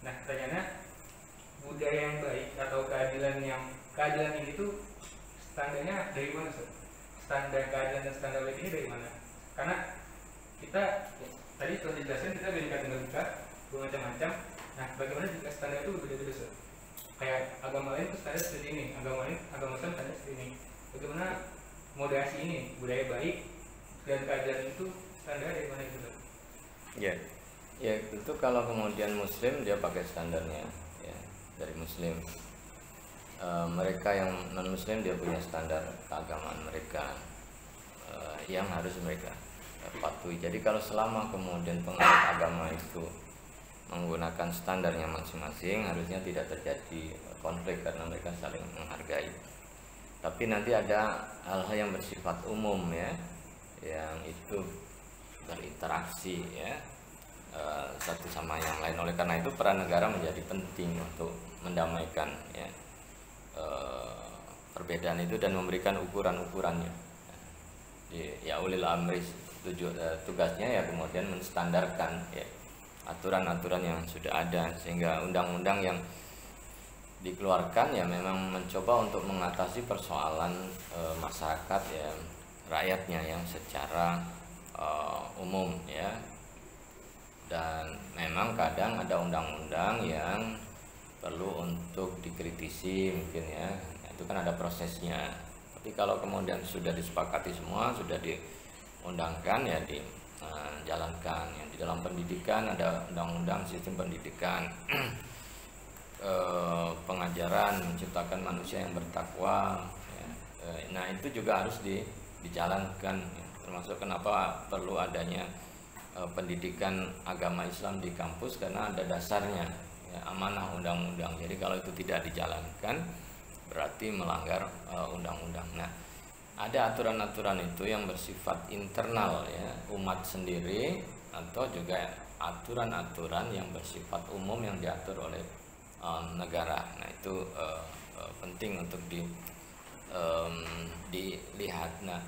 Nah, pertanyaannya, budaya yang baik atau keadilan ini tuh standarnya dari mana, Ustaz? Standar keadilan dan standar baik ini dari mana? Karena kita tadi telah dijelaskan kita beda kategori bermacam-macam. Nah, bagaimana jika standar itu berbeda-beda, Ustaz? Kayak agama lain itu standar seperti ini, agama Islam standar seperti ini. Bagaimana moderasi ini, budaya baik dan keadaan itu standar dari mana itu? Ya, ya tentu kalau kemudian Muslim dia pakai standarnya ya dari Muslim. Mereka yang non Muslim dia punya standar keagamaan mereka yang harus mereka patuhi. Jadi kalau selama kemudian penganut agama itu menggunakan standarnya masing-masing, harusnya tidak terjadi konflik karena mereka saling menghargai. Tapi nanti ada hal-hal yang bersifat umum ya, yang itu berinteraksi ya satu sama yang lain. Oleh karena itu peran negara menjadi penting untuk mendamaikan ya perbedaan itu dan memberikan ukuran-ukurannya. Ya ulil amri tugasnya ya kemudian menstandarkan ya aturan-aturan yang sudah ada, sehingga undang-undang yang dikeluarkan ya memang mencoba untuk mengatasi persoalan masyarakat ya, rakyatnya yang secara umum ya. Dan memang kadang ada undang-undang yang perlu untuk dikritisi mungkin ya, itu kan ada prosesnya. Tapi kalau kemudian sudah disepakati semua, sudah diundangkan ya dijalankan. Yang di dalam pendidikan ada undang-undang sistem pendidikan, pengajaran menciptakan manusia yang bertakwa ya. Nah itu juga harus dijalankan ya. Termasuk kenapa perlu adanya pendidikan agama Islam di kampus, karena ada dasarnya ya, amanah undang-undang. Jadi kalau itu tidak dijalankan berarti melanggar undang-undang. Nah ada aturan-aturan itu yang bersifat internal ya umat sendiri, atau juga aturan-aturan yang bersifat umum yang diatur oleh negara. Nah itu penting untuk dilihat. Nah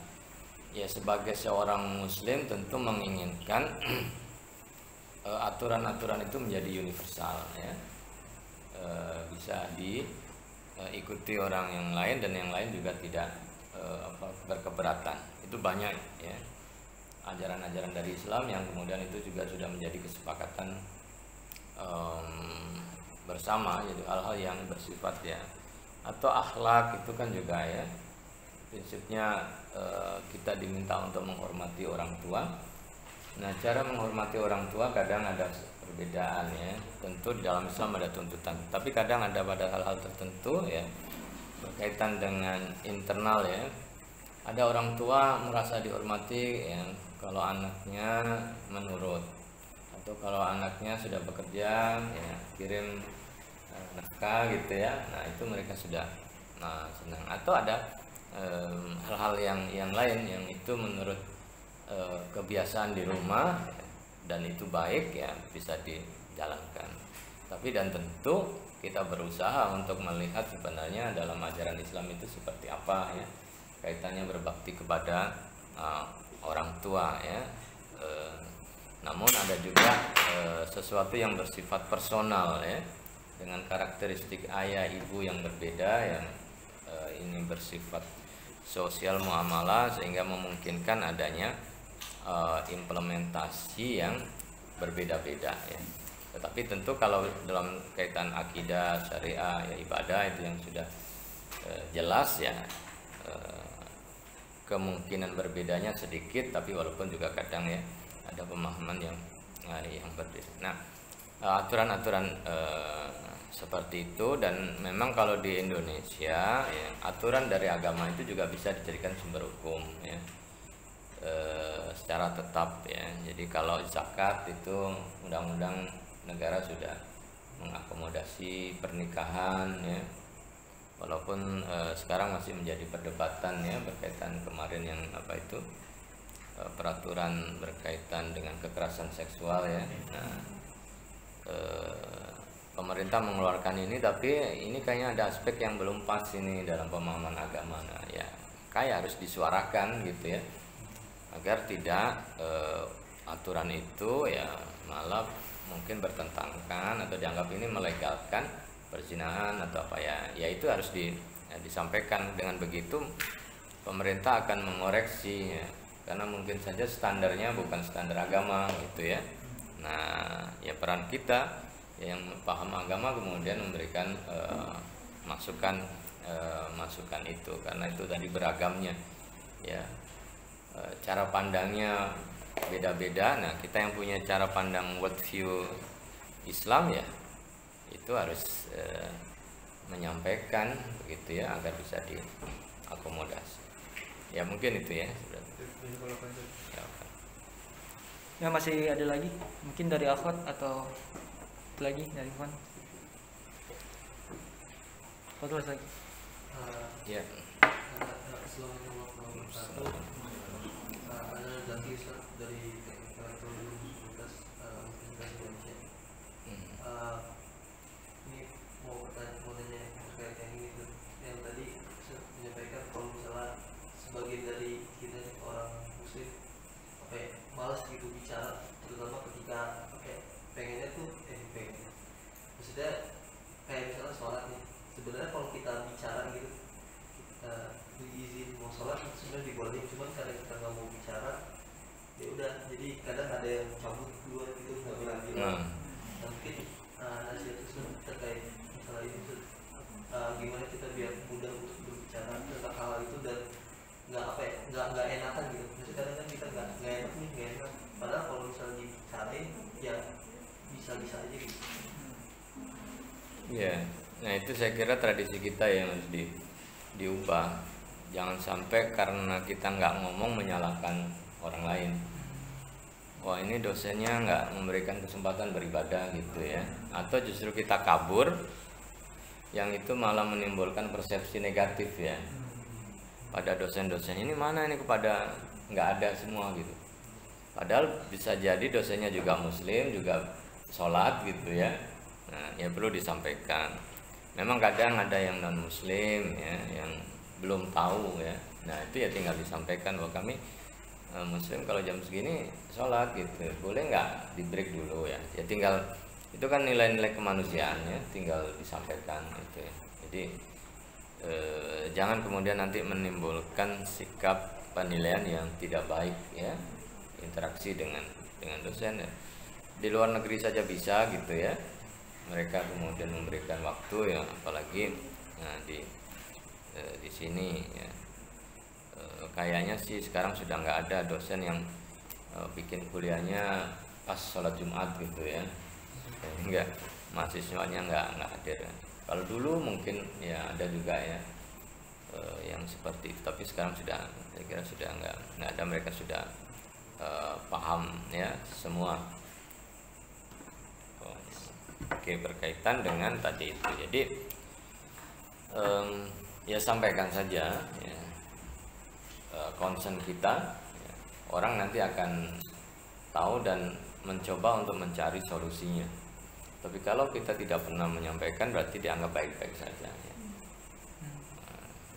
ya sebagai seorang muslim tentu menginginkan aturan-aturan itu menjadi universal ya, bisa diikuti orang yang lain dan yang lain juga tidak berkeberatan. Itu banyak ya ajaran-ajaran dari Islam yang kemudian itu juga sudah menjadi kesepakatan bersama. Jadi hal-hal yang bersifat ya atau akhlak itu kan juga ya prinsipnya kita diminta untuk menghormati orang tua. Nah cara menghormati orang tua kadang ada perbedaan ya, tentu di dalam Islam ada tuntutan, tapi kadang ada pada hal-hal tertentu ya berkaitan dengan internal ya. Ada orang tua merasa dihormati ya kalau anaknya menurut, atau kalau anaknya sudah bekerja ya kirim nafkah gitu ya. Nah itu mereka sudah senang. Atau ada hal-hal yang lain yang itu menurut kebiasaan di rumah ya, dan itu baik ya bisa dijalankan. Tapi dan tentu kita berusaha untuk melihat sebenarnya dalam ajaran Islam itu seperti apa ya, kaitannya berbakti kepada orang tua ya. Namun ada juga sesuatu yang bersifat personal ya, dengan karakteristik ayah ibu yang berbeda, yang ini bersifat sosial muamalah, sehingga memungkinkan adanya implementasi yang berbeda-beda ya. Tetapi tentu kalau dalam kaitan akidah, syariah, ya ibadah itu yang sudah jelas ya, kemungkinan berbedanya sedikit, tapi walaupun juga kadang ya ada pemahaman yang berbeda. Nah aturan-aturan seperti itu, dan memang kalau di Indonesia ya, aturan dari agama itu juga bisa dijadikan sumber hukum ya, secara tetap ya. Jadi kalau zakat itu undang-undang negara sudah mengakomodasi pernikahan ya, walaupun sekarang masih menjadi perdebatan ya berkaitan kemarin yang apa itu peraturan berkaitan dengan kekerasan seksual ya. Nah pemerintah mengeluarkan ini, tapi ini kayaknya ada aspek yang belum pas ini dalam pemahaman agama. Nah ya kayak harus disuarakan gitu ya, agar tidak aturan itu ya malah mungkin bertentangan atau dianggap ini melegalkan perzinahan atau apa ya. Ya itu harus disampaikan. Dengan begitu pemerintah akan mengoreksi ya, karena mungkin saja standarnya bukan standar agama gitu ya. Nah ya peran kita yang paham agama kemudian memberikan masukan itu, karena itu tadi beragamnya ya cara pandangnya beda-beda. Nah, kita yang punya cara pandang world view Islam ya itu harus menyampaikan begitu ya agar bisa diakomodasi. Ya mungkin itu ya. Ya, Ya masih ada lagi, mungkin dari Akhwat atau lagi dari Ikhwan. Betul lagi. Ya. Assalamualaikum warahmatullahi wabarakatuh. Ada ganti dari Teknikal Universitas Indonesia. Ini mau tanya terkait yang ini tuh, yang tadi menyampaikan kalau misalnya sebagian dari kita orang muslim malas gitu bicara, terutama ketika pengennya tuh maksudnya kayak misalnya sholat nih, sebenarnya kalau kita bicara gitu diizin mau sholat sebenarnya dibolehin, cuman karena kita nggak mau bicara ya udah, jadi kadang ada yang cabut duluan gitu nggak bilang. Mungkin nasihat itu terkait masalah ini tuh, gimana kita biar mudah untuk berbicara tentang hal itu dan nggak enakan gitu. Maksudnya kadang kan kita nggak enak nih, nggak enak. Padahal kalau misalnya dibicarain ya bisa aja gitu. Ya, nah itu saya kira tradisi kita yang harus diubah. Jangan sampai karena kita nggak ngomong menyalahkan orang lain. Wah ini dosennya nggak memberikan kesempatan beribadah gitu ya. Atau justru kita kabur, yang itu malah menimbulkan persepsi negatif ya. Pada dosen-dosen ini mana ini kepada nggak ada semua gitu. Padahal bisa jadi dosennya juga muslim, juga sholat gitu ya. Nah ya perlu disampaikan. Memang kadang ada yang non muslim ya, yang belum tahu ya. Nah itu ya tinggal disampaikan bahwa kami muslim kalau jam segini sholat gitu, boleh nggak di break dulu ya. Ya tinggal itu kan nilai-nilai kemanusiaan ya, tinggal disampaikan itu ya. Jadi jangan kemudian nanti menimbulkan sikap penilaian yang tidak baik ya, interaksi dengan dosen ya. Di luar negeri saja bisa gitu ya, mereka kemudian memberikan waktu ya, apalagi nah, di sini ya. Kayaknya sih sekarang sudah nggak ada dosen yang bikin kuliahnya pas sholat Jumat gitu ya, sehingga mahasiswanya nggak hadir. Kalau dulu mungkin ya ada juga ya yang seperti itu, tapi sekarang sudah, saya kira sudah nggak ada, mereka sudah paham ya semua. Oke, berkaitan dengan tadi itu, jadi ya sampaikan saja ya, concern kita ya, orang nanti akan tahu dan mencoba untuk mencari solusinya. Tapi kalau kita tidak pernah menyampaikan berarti dianggap baik-baik saja ya.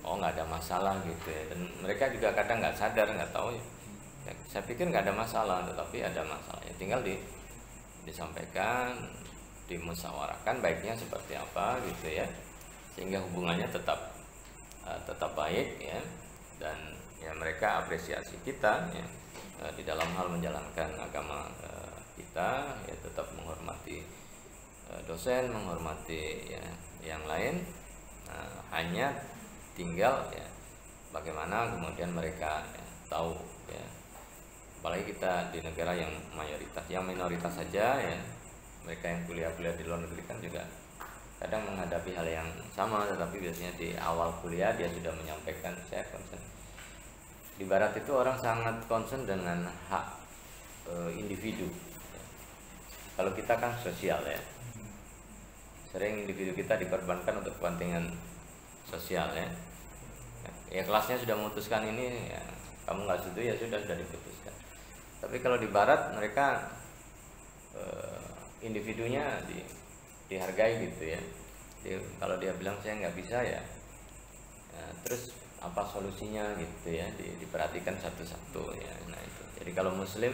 Oh nggak ada masalah gitu ya, dan mereka juga kadang nggak sadar, nggak tahu ya. Saya pikir nggak ada masalah, tetapi ada masalah ya, tinggal disampaikan, dimusyawarahkan baiknya seperti apa gitu ya, sehingga hubungannya tetap baik ya, dan ya mereka apresiasi kita ya, di dalam hal menjalankan agama kita ya, tetap menghormati dosen, menghormati ya, yang lain. Hanya tinggal ya bagaimana kemudian mereka ya, tahu ya, apalagi kita di negara yang mayoritas, yang minoritas saja ya, mereka yang kuliah di luar negeri kan juga kadang menghadapi hal yang sama, tetapi biasanya di awal kuliah dia sudah menyampaikan saya concern. Di barat itu orang sangat concern dengan hak individu ya. Kalau kita kan sosial ya, sering individu kita dikorbankan untuk kepentingan sosial ya. Ya kelasnya sudah memutuskan ini ya, kamu nggak setuju ya sudah diputuskan. Tapi kalau di barat mereka individunya dihargai gitu ya. Kalau dia bilang saya nggak bisa ya, terus apa solusinya gitu ya, diperhatikan satu-satu ya. Nah itu. Jadi kalau muslim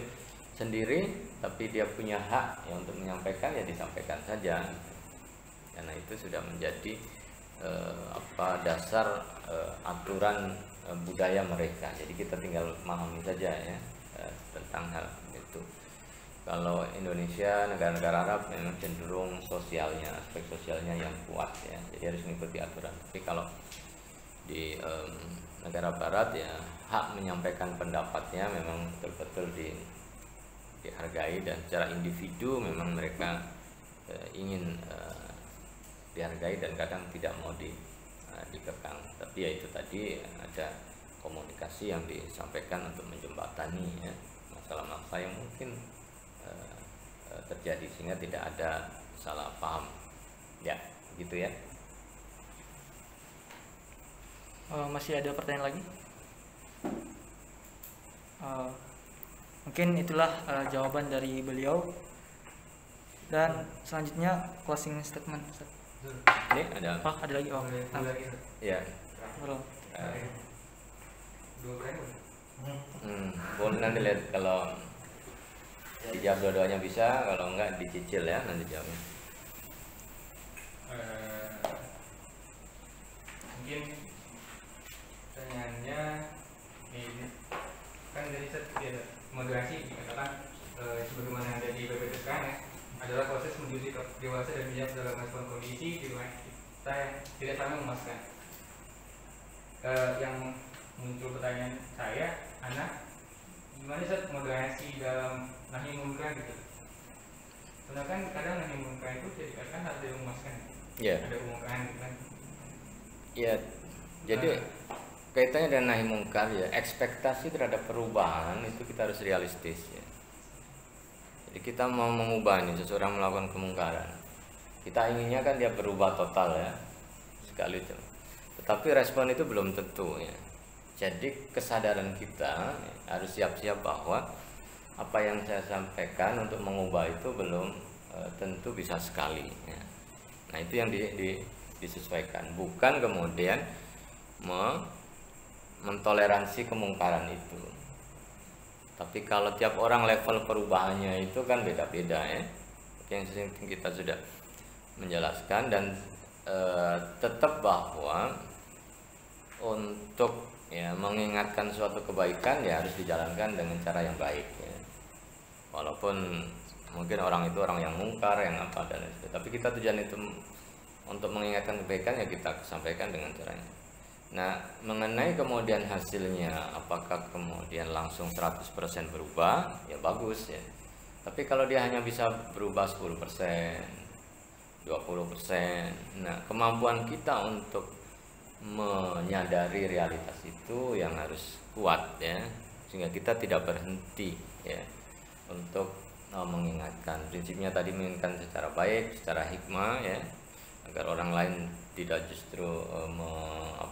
sendiri tapi dia punya hak ya untuk menyampaikan ya disampaikan saja gitu. Karena itu sudah menjadi dasar aturan budaya mereka. Jadi kita tinggal memahami saja ya tentang hal itu. Kalau Indonesia, negara-negara Arab memang cenderung sosialnya, aspek sosialnya yang kuat ya, jadi harus mengikuti aturan. Tapi kalau di negara barat ya hak menyampaikan pendapatnya memang betul-betul dihargai, dan secara individu memang mereka ingin dihargai dan kadang tidak mau dikekang. Tapi ya itu tadi ada komunikasi yang disampaikan untuk menjembatani ya masalah-masalah yang mungkin terjadi sehingga tidak ada salah paham ya, gitu ya. Masih ada pertanyaan lagi? Mungkin itulah jawaban dari beliau, dan selanjutnya closing statement. Ini ada ada lagi. ya Belum. Boleh nanti lihat kalau dijawab dua-duanya bisa, kalau enggak dicicil ya nanti jawabnya. Mungkin pertanyaannya ini kan dari moderasi dikatakan sebagaimana ada di BPT sekarang ya, adalah proses menuju dewasa dan bijak dalam respon kondisi di mana kita yang tidak saling memuaskan. Yang muncul pertanyaan saya, anak gimana Ustaz moderasi dalam nahi munkar gitu? Karena kan kadang nahi munkar itu bisa dikatakan harus memuaskan. Iya. Ada umuman gitu kan. Iya. Jadi kaitannya dengan nahi munkar ya, ekspektasi terhadap perubahan itu kita harus realistis ya. Jadi kita mau mengubah nih seseorang melakukan kemungkaran, kita inginnya kan dia berubah total ya, sekali itu. Tetapi respon itu belum tentu ya. Jadi kesadaran kita harus siap-siap bahwa apa yang saya sampaikan untuk mengubah itu belum tentu bisa sekali ya. Nah itu yang disesuaikan, bukan kemudian mentoleransi kemungkaran itu. Tapi kalau tiap orang level perubahannya itu kan beda-beda ya. Yang kita sudah menjelaskan, dan tetap bahwa untuk ya mengingatkan suatu kebaikan ya harus dijalankan dengan cara yang baik ya. Walaupun mungkin orang itu orang yang mungkar, yang apa dan lain-lain, tapi kita tujuan itu untuk mengingatkan kebaikan ya kita sampaikan dengan caranya. Nah, mengenai kemudian hasilnya apakah kemudian langsung 100% berubah, ya bagus ya. Tapi kalau dia hanya bisa berubah 10%, 20%, nah kemampuan kita untuk menyadari realitas itu yang harus kuat ya, sehingga kita tidak berhenti ya untuk mengingatkan. Prinsipnya tadi mengingatkan secara baik, secara hikmah ya, agar orang lain tidak justru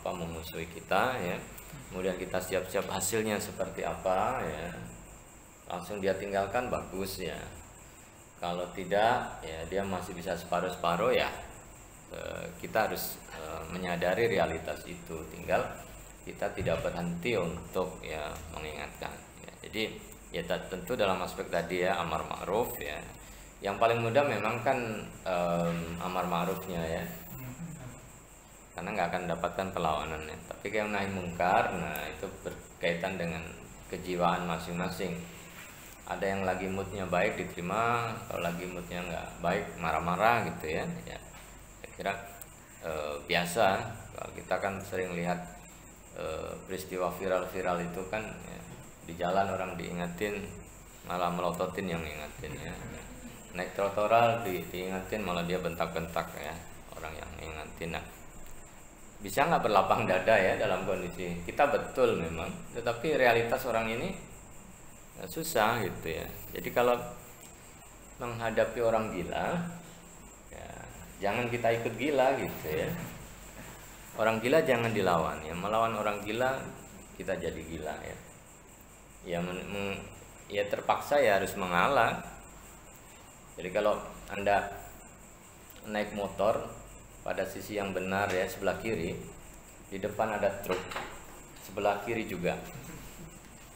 memusuhi kita ya. Kemudian kita siap-siap hasilnya seperti apa ya, langsung dia tinggalkan bagus ya. Kalau tidak ya dia masih bisa separuh-separuh ya, kita harus menyadari realitas itu, tinggal kita tidak berhenti untuk ya mengingatkan ya. Jadi ya tentu dalam aspek tadi ya amar ma'ruf ya, yang paling mudah memang kan amar ma'rufnya ya, karena nggak akan mendapatkan perlawanannya. Tapi kayak nahi mungkar, nah itu berkaitan dengan kejiwaan masing-masing. Ada yang lagi moodnya baik diterima, kalau lagi moodnya nggak baik marah-marah gitu ya. Saya kira biasa. Kalau kita kan sering lihat peristiwa viral-viral itu kan ya, di jalan orang diingetin malah melototin yang ngingetin ya. Naik trotoar diingetin malah dia bentak-bentak ya orang yang ngingetin. Nah, bisa nggak berlapang dada ya dalam kondisi kita betul memang, tetapi realitas orang ini susah gitu ya. Jadi kalau menghadapi orang gila ya, jangan kita ikut gila gitu ya. Orang gila jangan dilawan ya, melawan orang gila kita jadi gila ya. Ya terpaksa ya harus mengalah. Jadi kalau Anda naik motor pada sisi yang benar ya, sebelah kiri, di depan ada truk, sebelah kiri juga.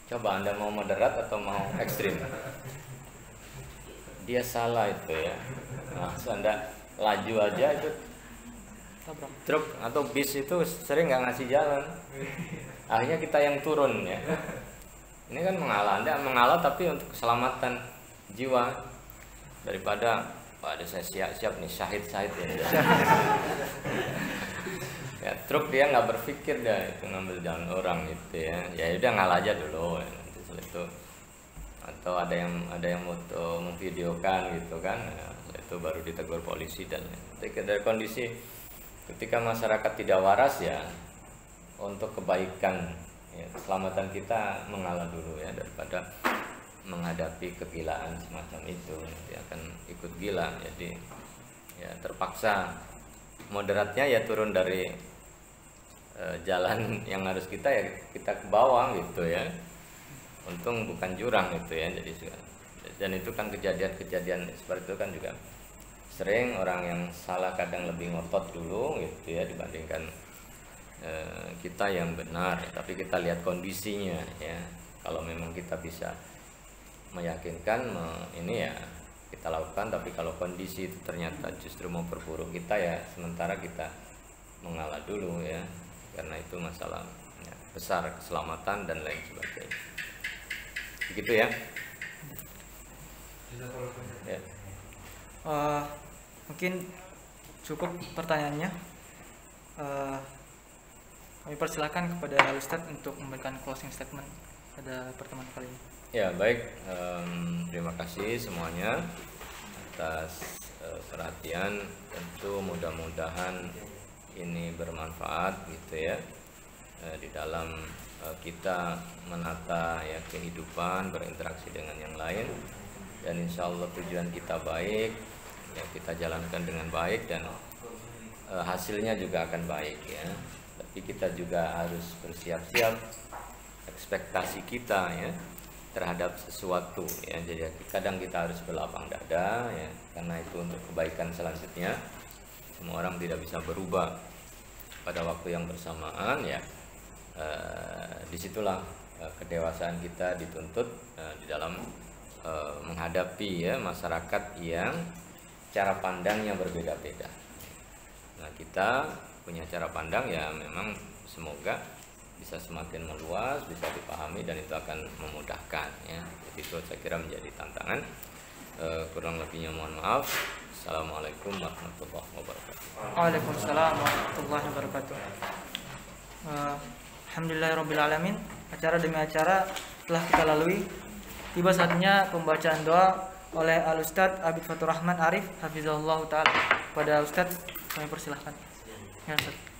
Coba Anda mau moderat atau mau ekstrim? Dia salah itu ya. Nah, Anda laju aja itu truk atau bis itu sering nggak ngasih jalan. Akhirnya kita yang turun ya. Ini kan mengalah, Anda mengalah tapi untuk keselamatan jiwa, daripada ada saya siap-siap nih syahid ya. Ya truk dia nggak berpikir dah itu ngambil jalan orang gitu ya. Ya udah ngalah aja dulu. Nanti setelah itu atau ada yang memvideokan gitu kan. Ya, setelah itu baru ditegur polisi dan dari kondisi ketika masyarakat tidak waras ya untuk kebaikan ya, keselamatan kita mengalah dulu ya daripada menghadapi kegilaan semacam itu dia akan ikut gila. Jadi ya terpaksa moderatnya ya turun dari jalan yang harus kita ya kita ke bawah gitu ya. Untung bukan jurang gitu ya. Jadi dan itu kan kejadian seperti itu kan juga sering orang yang salah kadang lebih ngotot dulu gitu ya dibandingkan kita yang benar. Tapi kita lihat kondisinya ya. Kalau memang kita bisa meyakinkan ini ya kita lakukan, tapi kalau kondisi itu ternyata justru mau perburuk kita ya sementara kita mengalah dulu ya karena itu masalah ya, besar keselamatan dan lain sebagainya begitu ya. Ya. Mungkin cukup pertanyaannya. Kami persilahkan kepada Ustadz untuk memberikan closing statement pada pertemuan kali ini. Ya baik, terima kasih semuanya atas perhatian. Tentu mudah-mudahan ini bermanfaat gitu ya di dalam kita menata ya kehidupan, berinteraksi dengan yang lain, dan insya Allah tujuan kita baik ya kita jalankan dengan baik dan hasilnya juga akan baik ya. Tapi kita juga harus bersiap-siap ekspektasi kita ya terhadap sesuatu ya. Jadi kadang kita harus berlapang dada ya karena itu untuk kebaikan selanjutnya. Semua orang tidak bisa berubah pada waktu yang bersamaan ya. Disitulah kedewasaan kita dituntut di dalam menghadapi ya masyarakat yang cara pandangnya berbeda-beda. Nah kita punya cara pandang ya memang semoga bisa semakin meluas, bisa dipahami dan itu akan memudahkan ya. Jadi itu saya kira menjadi tantangan. Kurang lebihnya mohon maaf. Assalamualaikum warahmatullahi wabarakatuh. Waalaikumsalam warahmatullahi wabarakatuh. Alhamdulillahirrabbilalamin. Acara demi acara telah kita lalui. Tiba saatnya pembacaan doa oleh Al-Ustadz Abid Fatur Rahman Arif Hafizahullah Ta'ala. Pada Ustadz kami persilahkan. Ya Ustadz.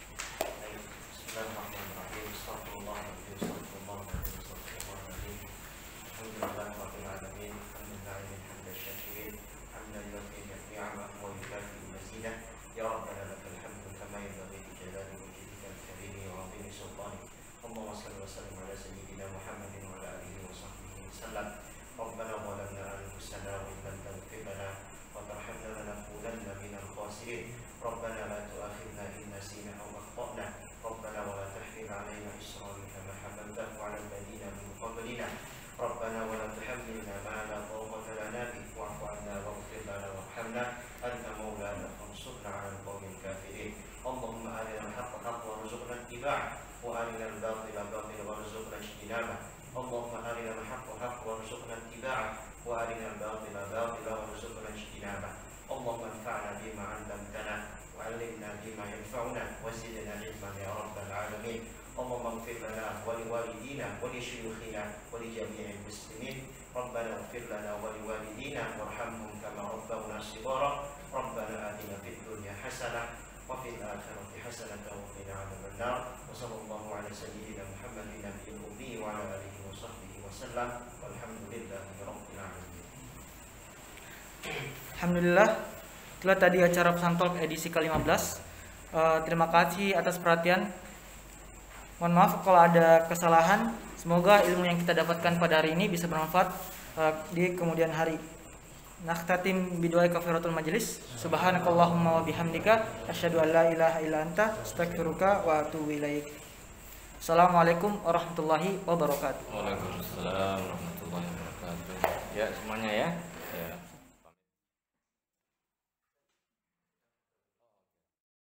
ولشيوخنا ولجميع المسلمين ربنا اغفر لنا ولوالدينا وارحمهم كما ربونا صغارا ربنا آتنا في الدنيا حسنة وفي الآخرة حسنة وقنا عذاب النار وصلى الله على سيدنا محمد النبي الأمي وعلى آله وصحبه وسلم والحمد لله رب العالمين. Alhamdulillah, itulah tadi acara Pesan Talk edisi ke-15. Terima kasih atas perhatian. Mohon maaf kalau ada kesalahan. Semoga ilmu yang kita dapatkan pada hari ini bisa bermanfaat di kemudian hari. Nakhtatim bidu'ai kafaratul majlis. Subhanakallahumma wa bihamdika asyhadu an la ilaha illa anta astaghfiruka wa atubu ilaik. Assalamualaikum warahmatullahi wabarakatuh. Waalaikumsalam warahmatullahi wabarakatuh. Ya semuanya ya.